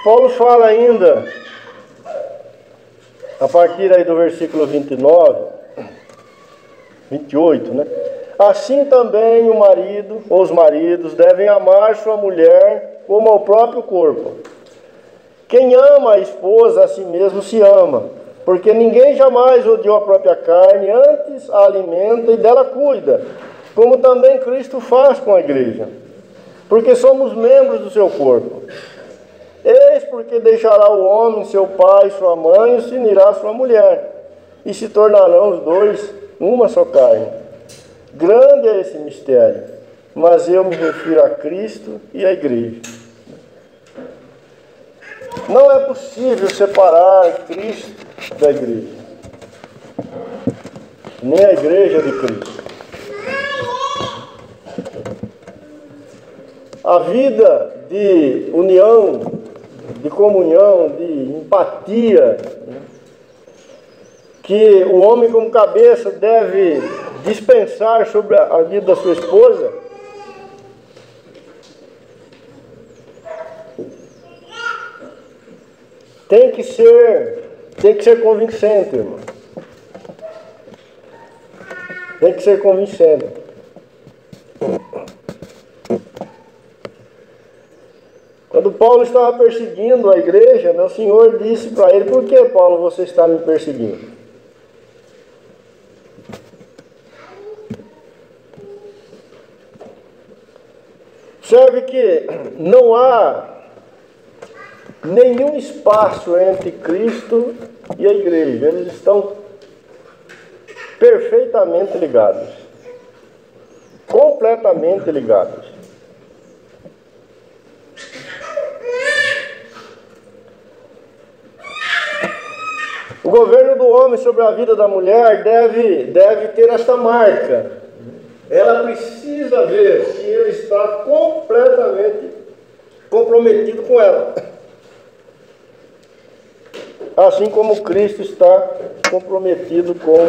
Paulo fala ainda, a partir aí do versículo 29, 28, né? Assim também o marido, ou os maridos, devem amar sua mulher como ao próprio corpo. Quem ama a esposa a si mesmo se ama, porque ninguém jamais odiou a própria carne, antes a alimenta e dela cuida, como também Cristo faz com a igreja, porque somos membros do seu corpo. Eis porque deixará o homem, seu pai, sua mãe, e se unirá à sua mulher, e se tornarão os dois uma só carne. Grande é esse mistério, mas eu me refiro a Cristo e à igreja. Não é possível separar Cristo da igreja, nem a igreja de Cristo. A vida de união, de comunhão, de empatia, que o homem como cabeça deve dispensar sobre a vida da sua esposa, tem que ser convincente, irmão. Tem que ser convincente. Quando Paulo estava perseguindo a igreja, o Senhor disse para ele: por que, Paulo, você está me perseguindo? Observe que não há nenhum espaço entre Cristo e a igreja. Eles estão perfeitamente ligados, completamente ligados. O governo do homem sobre a vida da mulher deve ter esta marca. Ela precisa ver que ele está completamente comprometido com ela. Assim como Cristo está comprometido com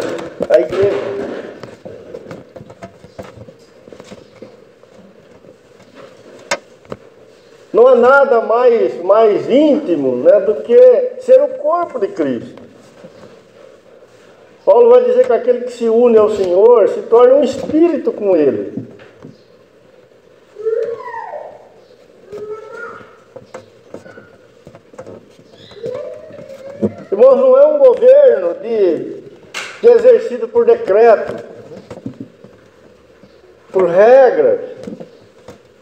a igreja. Não há nada mais íntimo, né, do que ser o corpo de Cristo. Paulo vai dizer que aquele que se une ao Senhor se torna um espírito com Ele. Irmãos, não é um governo de exercido por decreto, por regras,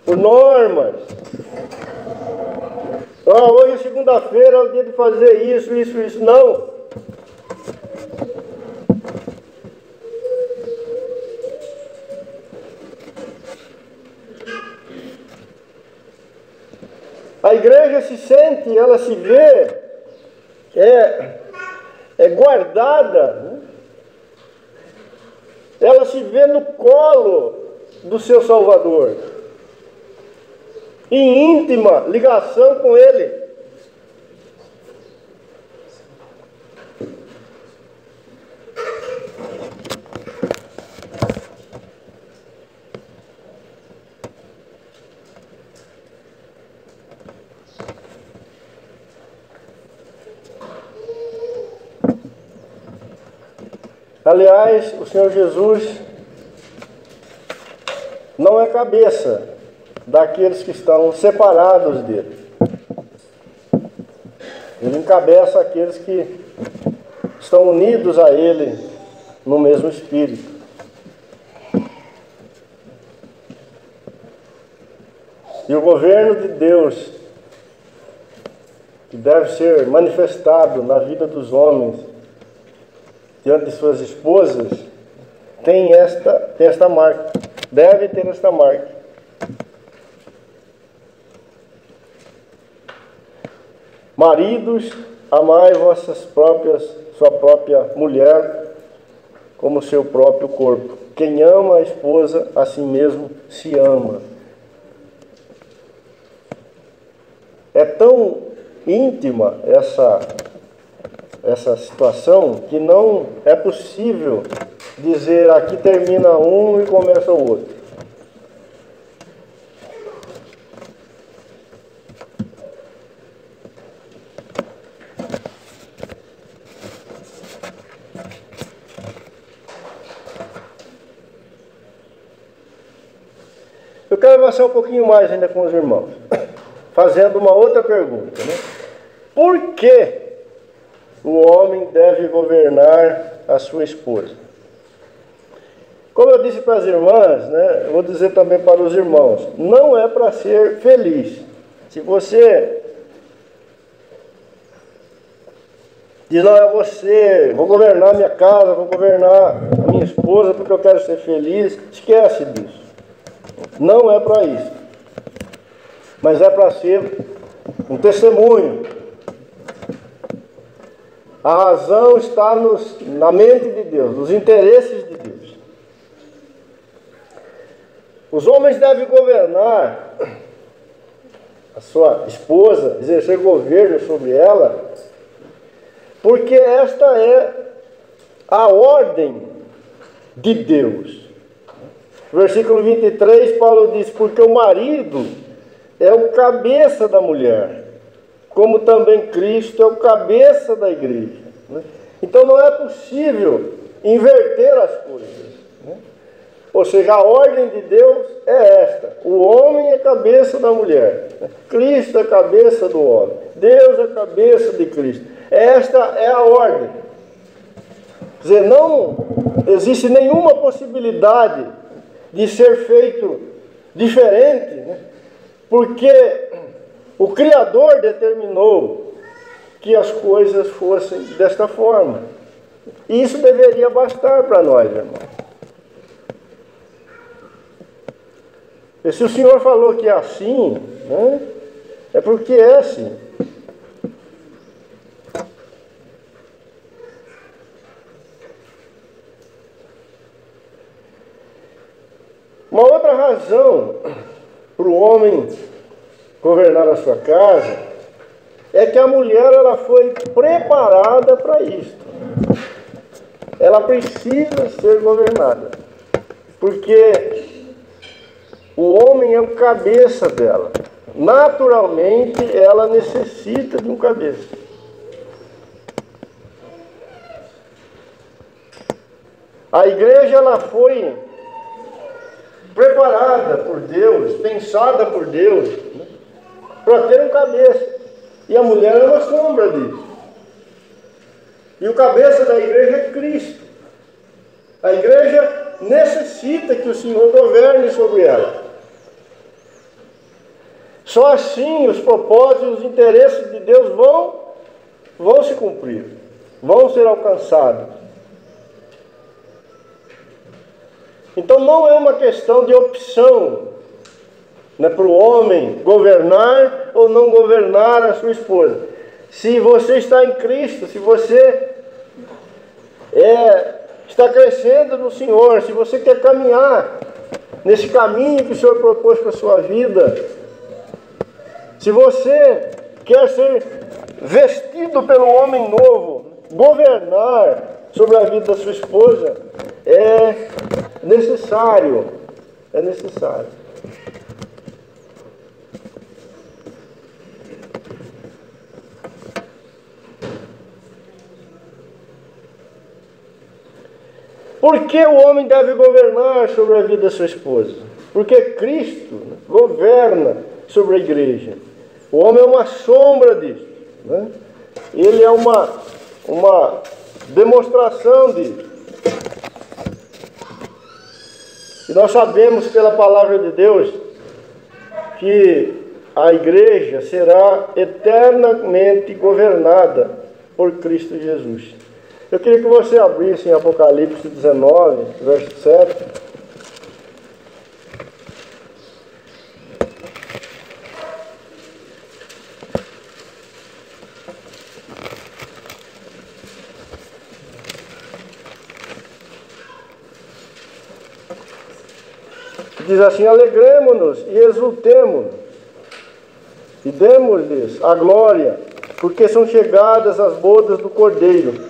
por normas. Hoje é segunda-feira, é o dia de fazer isso. Não. A igreja se sente, ela se vê, guardada, né? Ela se vê no colo do seu Salvador, em íntima ligação com Ele. Aliás, o Senhor Jesus não é cabeça daqueles que estão separados dele. Ele encabeça aqueles que estão unidos a ele no mesmo Espírito. E o governo de Deus, que deve ser manifestado na vida dos homens, diante de suas esposas, tem esta marca, deve ter esta marca. Maridos, amai sua própria mulher como seu próprio corpo. Quem ama a esposa, a si mesmo se ama. É tão íntima essa situação que não é possível dizer aqui termina um e começa o outro. Eu quero avançar um pouquinho mais ainda com os irmãos, fazendo uma outra pergunta, né? Por que o homem deve governar a sua esposa? Como eu disse para as irmãs, né, eu vou dizer também para os irmãos, não é para ser feliz. Se você Diz, não, é você, vou governar minha casa, vou governar a minha esposa porque eu quero ser feliz. Esquece disso. Não é para isso. Mas é para ser um testemunho. A razão está na mente de Deus, nos interesses de Deus. Os homens devem governar a sua esposa, exercer governo sobre ela, porque esta é a ordem de Deus. Versículo 23, Paulo diz, porque o marido é o cabeça da mulher, como também Cristo é o cabeça da igreja. Então não é possível inverter as coisas. Ou seja, a ordem de Deus é esta: o homem é cabeça da mulher, Cristo é cabeça do homem, Deus é cabeça de Cristo. Esta é a ordem. Quer dizer, não existe nenhuma possibilidade de ser feito diferente, porque o Criador determinou que as coisas fossem desta forma. E isso deveria bastar para nós, irmãos. E se o Senhor falou que é assim, é porque é assim. Uma outra razão para o homem governar a sua casa é que a mulher ela foi preparada para isto. Ela precisa ser governada, porque o homem é o cabeça dela. Naturalmente, ela necessita de um cabeça. A igreja ela foi preparada por Deus, pensada por Deus, para ter um cabeça. E a mulher é uma sombra disso. E o cabeça da igreja é Cristo. A igreja necessita que o Senhor governe sobre ela. Só assim os propósitos e os interesses de Deus vão se cumprir, vão ser alcançados. Então não é uma questão de opção, para o homem governar ou não governar a sua esposa. Se você está em Cristo, se você está crescendo no Senhor, se você quer caminhar nesse caminho que o Senhor propôs para a sua vida, se você quer ser vestido pelo homem novo, governar sobre a vida da sua esposa, é necessário. É necessário. Por que o homem deve governar sobre a vida da sua esposa? Porque Cristo governa sobre a igreja. O homem é uma sombra disso. Ele é uma demonstração disso. E nós sabemos pela palavra de Deus que a igreja será eternamente governada por Cristo Jesus. Eu queria que você abrisse em Apocalipse 19, verso 7. Diz assim: alegremo-nos e exultemo e demos-lhes a glória, porque são chegadas as bodas do Cordeiro,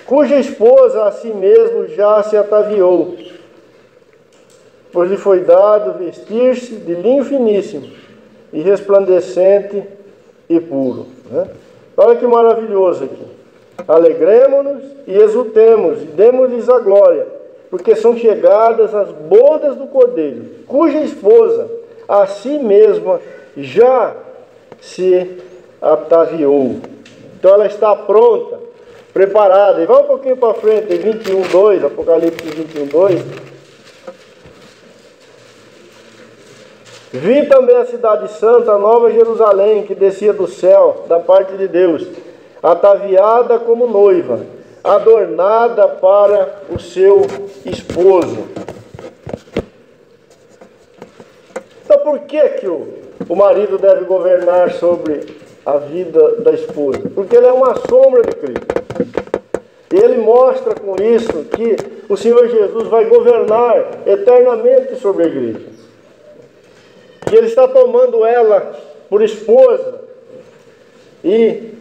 cuja esposa a si mesmo já se ataviou, pois lhe foi dado vestir-se de linho finíssimo e resplandecente e puro. Olha que maravilhoso aqui. Alegremo-nos e exultemos e demos-lhes a glória, porque são chegadas as bodas do Cordeiro, cuja esposa a si mesma já se ataviou. Então ela está pronta, preparada. E vamos um pouquinho para frente, 21:2, Apocalipse 21:2. Vi também a cidade santa, a nova Jerusalém, que descia do céu, da parte de Deus, ataviada como noiva, adornada para o seu esposo. Então, por que o marido deve governar sobre a vida da esposa? Porque ele é uma sombra de Cristo. E ele mostra com isso que o Senhor Jesus vai governar eternamente sobre a igreja. Que ele está tomando ela por esposa e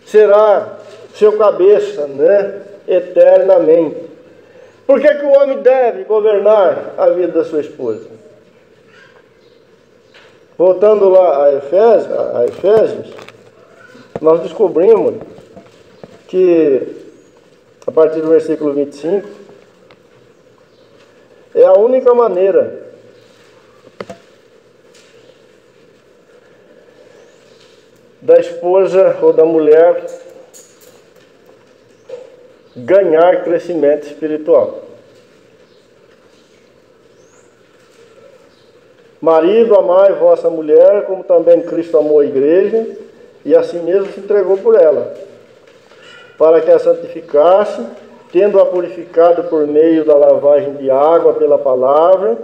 será seu cabeça, né, eternamente. Por que o homem deve governar a vida da sua esposa? Voltando lá a Efésios, nós descobrimos que, a partir do versículo 25, é a única maneira da esposa ou da mulher ganhar crescimento espiritual. Marido, amai vossa mulher, como também Cristo amou a igreja, e assim mesmo se entregou por ela, para que a santificasse, tendo-a purificado por meio da lavagem de água pela palavra,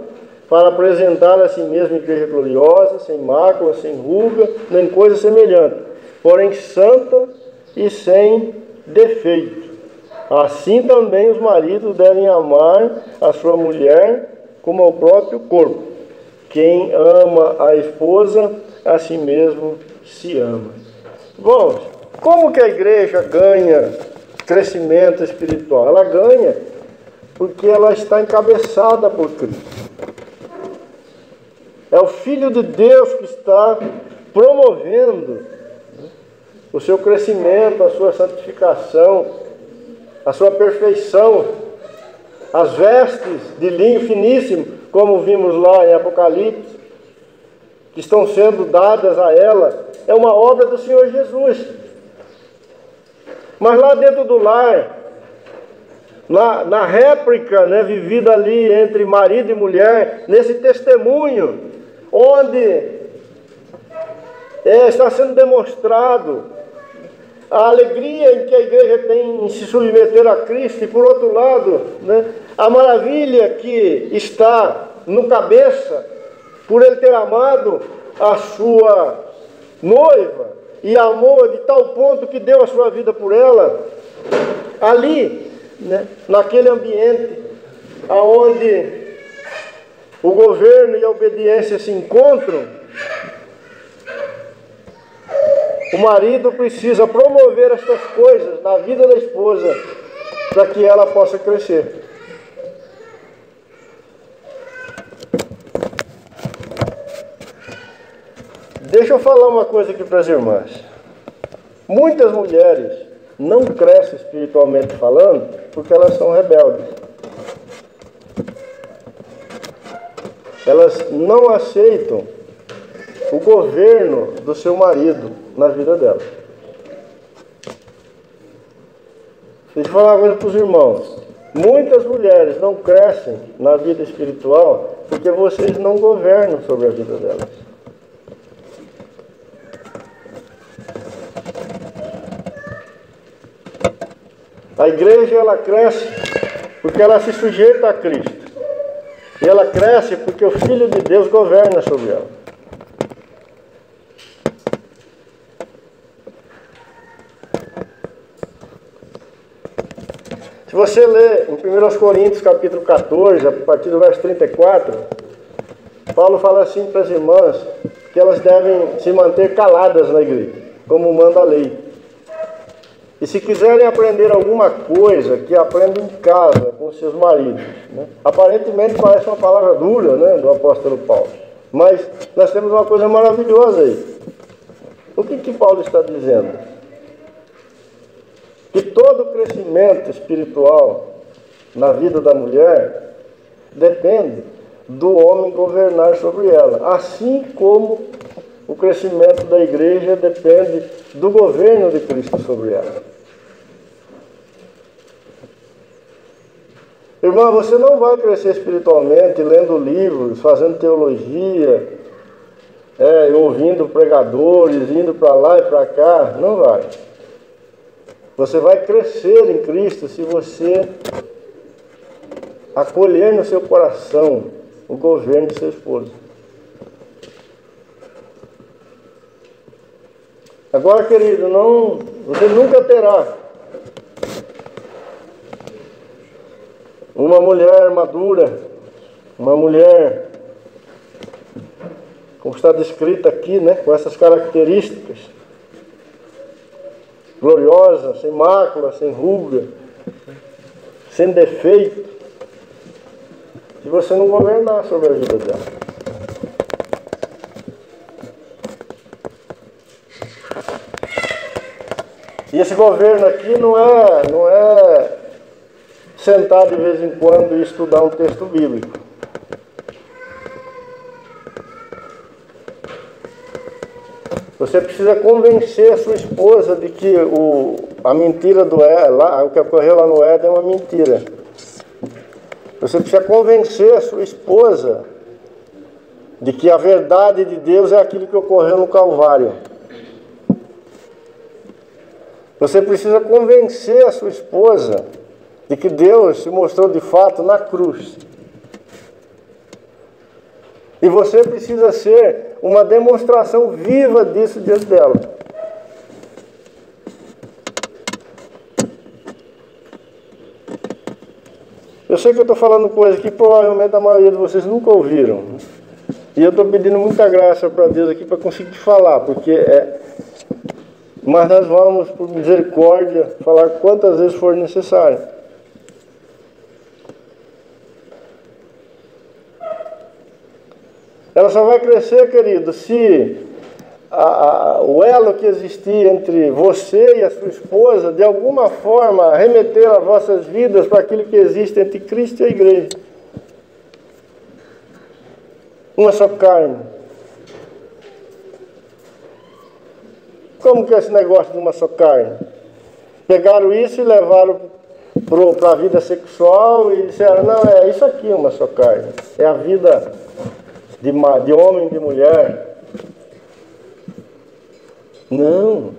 para apresentar a si mesma igreja gloriosa, sem mácula, sem ruga, nem coisa semelhante, porém santa e sem defeito. Assim também os maridos devem amar a sua mulher como ao próprio corpo. Quem ama a esposa, a si mesmo se ama. Bom, como que a igreja ganha crescimento espiritual? Ela ganha porque ela está encabeçada por Cristo. É o Filho de Deus que está promovendo o seu crescimento, a sua santificação, a sua perfeição. As vestes de linho finíssimo, como vimos lá em Apocalipse, que estão sendo dadas a ela, é uma obra do Senhor Jesus. Mas lá dentro do lar, na réplica, né, vivida ali entre marido e mulher, nesse testemunho, onde está sendo demonstrado a alegria em que a igreja tem em se submeter a Cristo, e por outro lado, né, a maravilha que está no cabeça, por ele ter amado a sua noiva, e amou de tal ponto que deu a sua vida por ela, ali, né, naquele ambiente, aonde o governo e a obediência se encontram, o marido precisa promover estas coisas na vida da esposa para que ela possa crescer. Deixa eu falar uma coisa aqui para as irmãs. Muitas mulheres não crescem espiritualmente falando porque elas são rebeldes. Elas não aceitam o governo do seu marido na vida dela. Deixa eu falar uma coisa para os irmãos. Muitas mulheres não crescem na vida espiritual porque vocês não governam sobre a vida delas. A igreja, ela cresce porque ela se sujeita a Cristo. E ela cresce porque o Filho de Deus governa sobre ela. Se você ler em 1 Coríntios capítulo 14, a partir do verso 34, Paulo fala assim para as irmãs que elas devem se manter caladas na igreja, como manda a lei. E se quiserem aprender alguma coisa, que aprendam em casa, com seus maridos. Né? Aparentemente parece uma palavra dura, né, do apóstolo Paulo. Mas nós temos uma coisa maravilhosa aí. O que Paulo está dizendo? Que todo crescimento espiritual na vida da mulher depende do homem governar sobre ela. Assim como o crescimento da igreja depende do governo de Cristo sobre ela. Irmã, você não vai crescer espiritualmente lendo livros, fazendo teologia, ouvindo pregadores, indo para lá e para cá. Não vai. Você vai crescer em Cristo se você acolher no seu coração o governo de seu esposo. Agora, querido, você nunca terá uma mulher madura, uma mulher, como está descrita aqui, né, com essas características, gloriosa, sem mácula, sem ruga, sem defeito, se você não governar sobre a vida dela. E esse governo aqui não é sentar de vez em quando e estudar um texto bíblico. Você precisa convencer a sua esposa de que a mentira do Éden, o que ocorreu lá no Éden é uma mentira. Você precisa convencer a sua esposa de que a verdade de Deus é aquilo que ocorreu no Calvário. Você precisa convencer a sua esposa de que Deus se mostrou de fato na cruz. E você precisa ser uma demonstração viva disso diante dela. Eu sei que eu estou falando coisas que provavelmente a maioria de vocês nunca ouviram. E eu estou pedindo muita graça para Deus aqui para conseguir falar, porque mas nós vamos, por misericórdia, falar quantas vezes for necessário. Ela só vai crescer, querido, se o elo que existia entre você e a sua esposa, de alguma forma, remeter as vossas vidas para aquilo que existe entre Cristo e a igreja. Uma só carne. Como que é esse negócio de uma só carne? Pegaram isso e levaram para a vida sexual e disseram, não, é isso aqui uma só carne. É a vida de homem e de mulher. Não.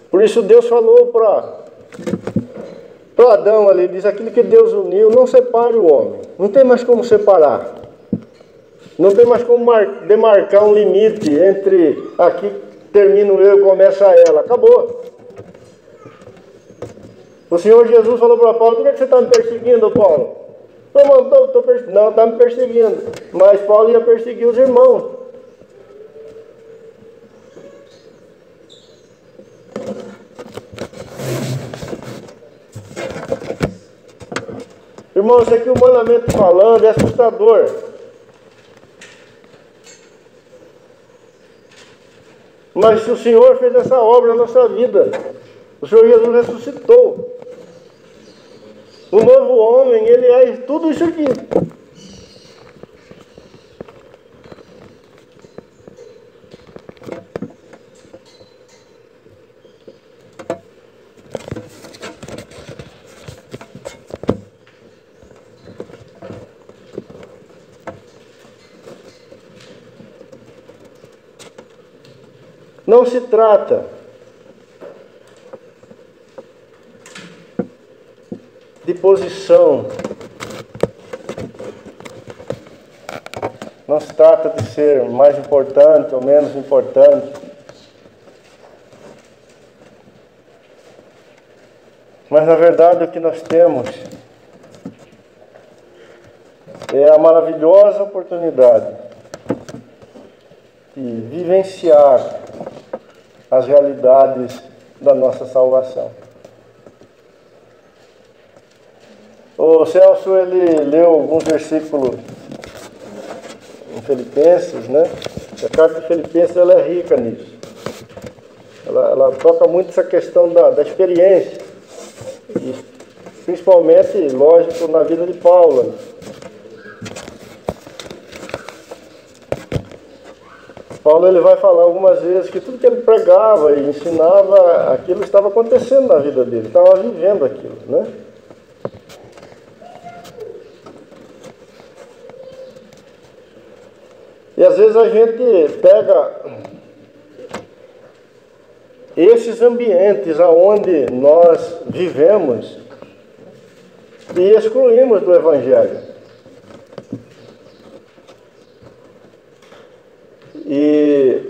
Por isso Deus falou para Adão ali, diz, aquilo que Deus uniu, não separe o homem. Não tem mais como separar. Não tem mais como demarcar um limite entre aqui termino eu e começa ela. Acabou. O Senhor Jesus falou para Paulo, por que você está me perseguindo, Paulo? Não, está me perseguindo. Mas Paulo ia perseguir os irmãos. Irmão, isso aqui humanamente falando é assustador. Mas se o Senhor fez essa obra na nossa vida, o Senhor Jesus ressuscitou. O novo homem, ele é tudo isso aqui. Não se trata de posição. Não se trata de ser mais importante ou menos importante. Mas na verdade o que nós temos é a maravilhosa oportunidade de vivenciar as realidades da nossa salvação. O Celso, ele leu alguns versículos em Filipenses, né? A carta de Filipenses, ela é rica nisso. Ela toca muito essa questão da experiência. E principalmente, lógico, na vida de Paulo, né? Paulo, ele vai falar algumas vezes que tudo que ele pregava e ensinava, aquilo estava acontecendo na vida dele, estava vivendo aquilo, né? E às vezes a gente pega esses ambientes aonde nós vivemos e excluímos do Evangelho. E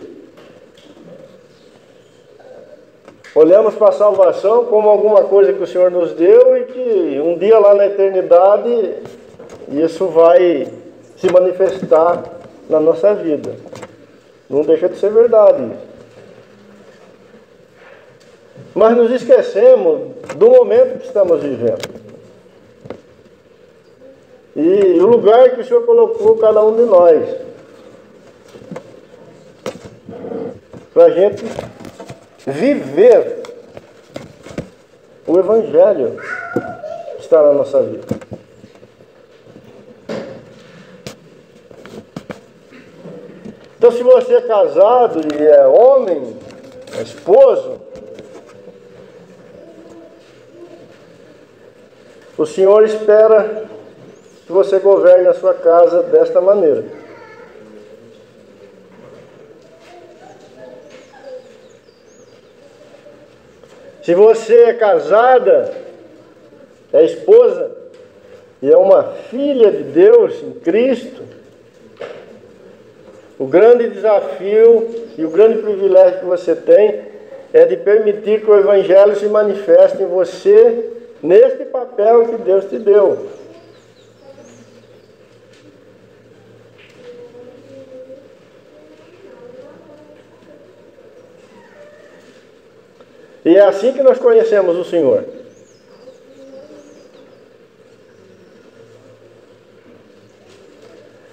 olhamos para a salvação como alguma coisa que o Senhor nos deu e que um dia lá na eternidade isso vai se manifestar na nossa vida. Não deixa de ser verdade isso. Mas nos esquecemos do momento que estamos vivendo. E o lugar que o Senhor colocou cada um de nós. Para a gente viver o Evangelho que está na nossa vida. Então, se você é casado e é homem, é esposo, o Senhor espera que você governe a sua casa desta maneira. Se você é casada, é esposa e é uma filha de Deus em Cristo, o grande desafio e o grande privilégio que você tem é de permitir que o Evangelho se manifeste em você neste papel que Deus te deu. E é assim que nós conhecemos o Senhor.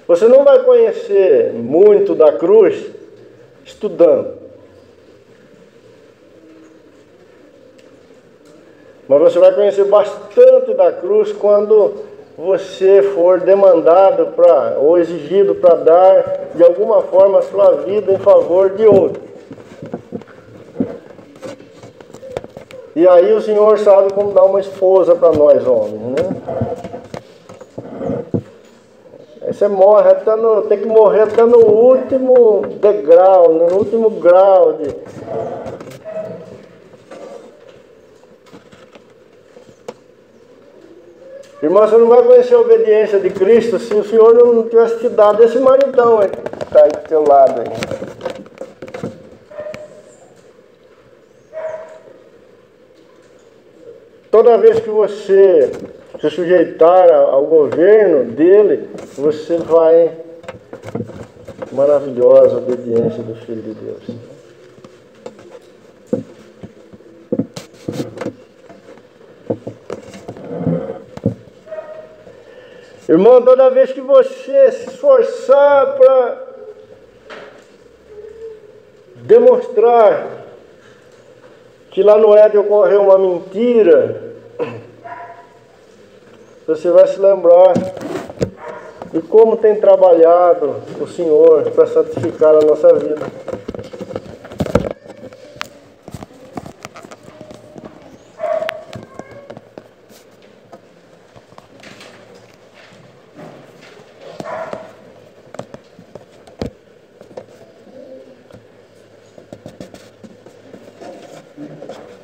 Você não vai conhecer muito da cruz estudando. Mas você vai conhecer bastante da cruz quando você for demandado ou exigido para dar de alguma forma a sua vida em favor de outro. E aí o Senhor sabe como dar uma esposa para nós homens, né? Aí você morre, tem que morrer até no último degrau, no último grau de... Irmão, você não vai conhecer a obediência de Cristo se o Senhor não tivesse te dado esse maridão aí, que está aí do teu lado aí. Toda vez que você se sujeitar ao governo dele, você vai... Maravilhosa obediência do Filho de Deus. Irmão, toda vez que você se esforçar para demonstrar que lá no Éden ocorreu uma mentira, você vai se lembrar de como tem trabalhado o Senhor para santificar a nossa vida.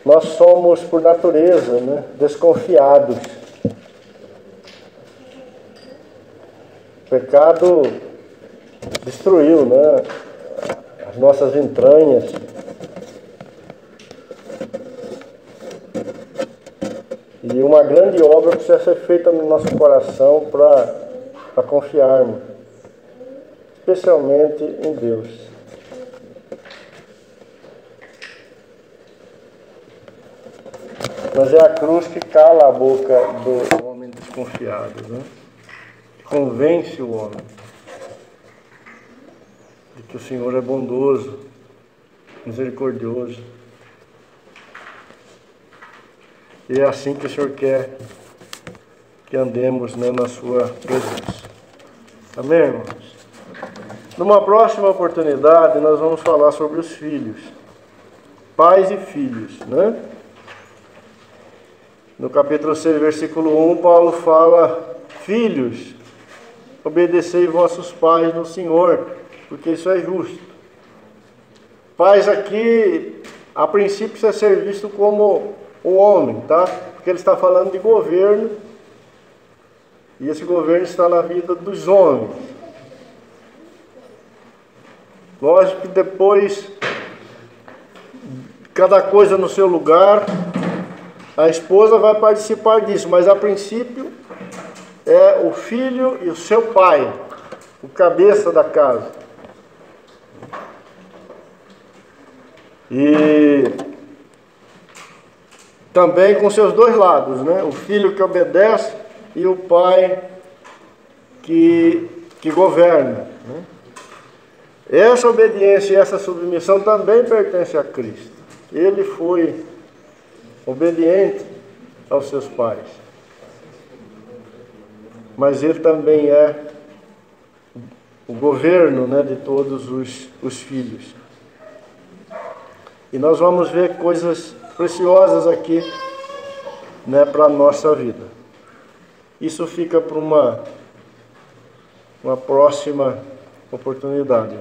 Nós somos, por natureza, né, desconfiados. O pecado destruiu, né, as nossas entranhas. E uma grande obra precisa ser feita no nosso coração para confiarmos, especialmente em Deus. Mas é a cruz que cala a boca do homem desconfiado, né? Convence o homem de que o Senhor é bondoso, misericordioso. E é assim que o Senhor quer que andemos, né, na sua presença. Amém, irmãos? Numa próxima oportunidade, nós vamos falar sobre os filhos. Pais e filhos, né? No capítulo 6, versículo 1, Paulo fala: Filhos, obedecei vossos pais no Senhor, porque isso é justo. Pais aqui, a princípio, precisa ser visto como o homem, tá? Porque ele está falando de governo, e esse governo está na vida dos homens. Lógico que depois, cada coisa no seu lugar, a esposa vai participar disso, mas a princípio é o filho e o seu pai, o cabeça da casa. E também com seus dois lados, né? O filho que obedece e o pai que governa, né? Essa obediência e essa submissão também pertence a Cristo. Ele foi obediente aos seus pais, mas ele também é o governo, né, de todos os filhos. E nós vamos ver coisas preciosas aqui, né, para a nossa vida. Isso fica para uma próxima oportunidade.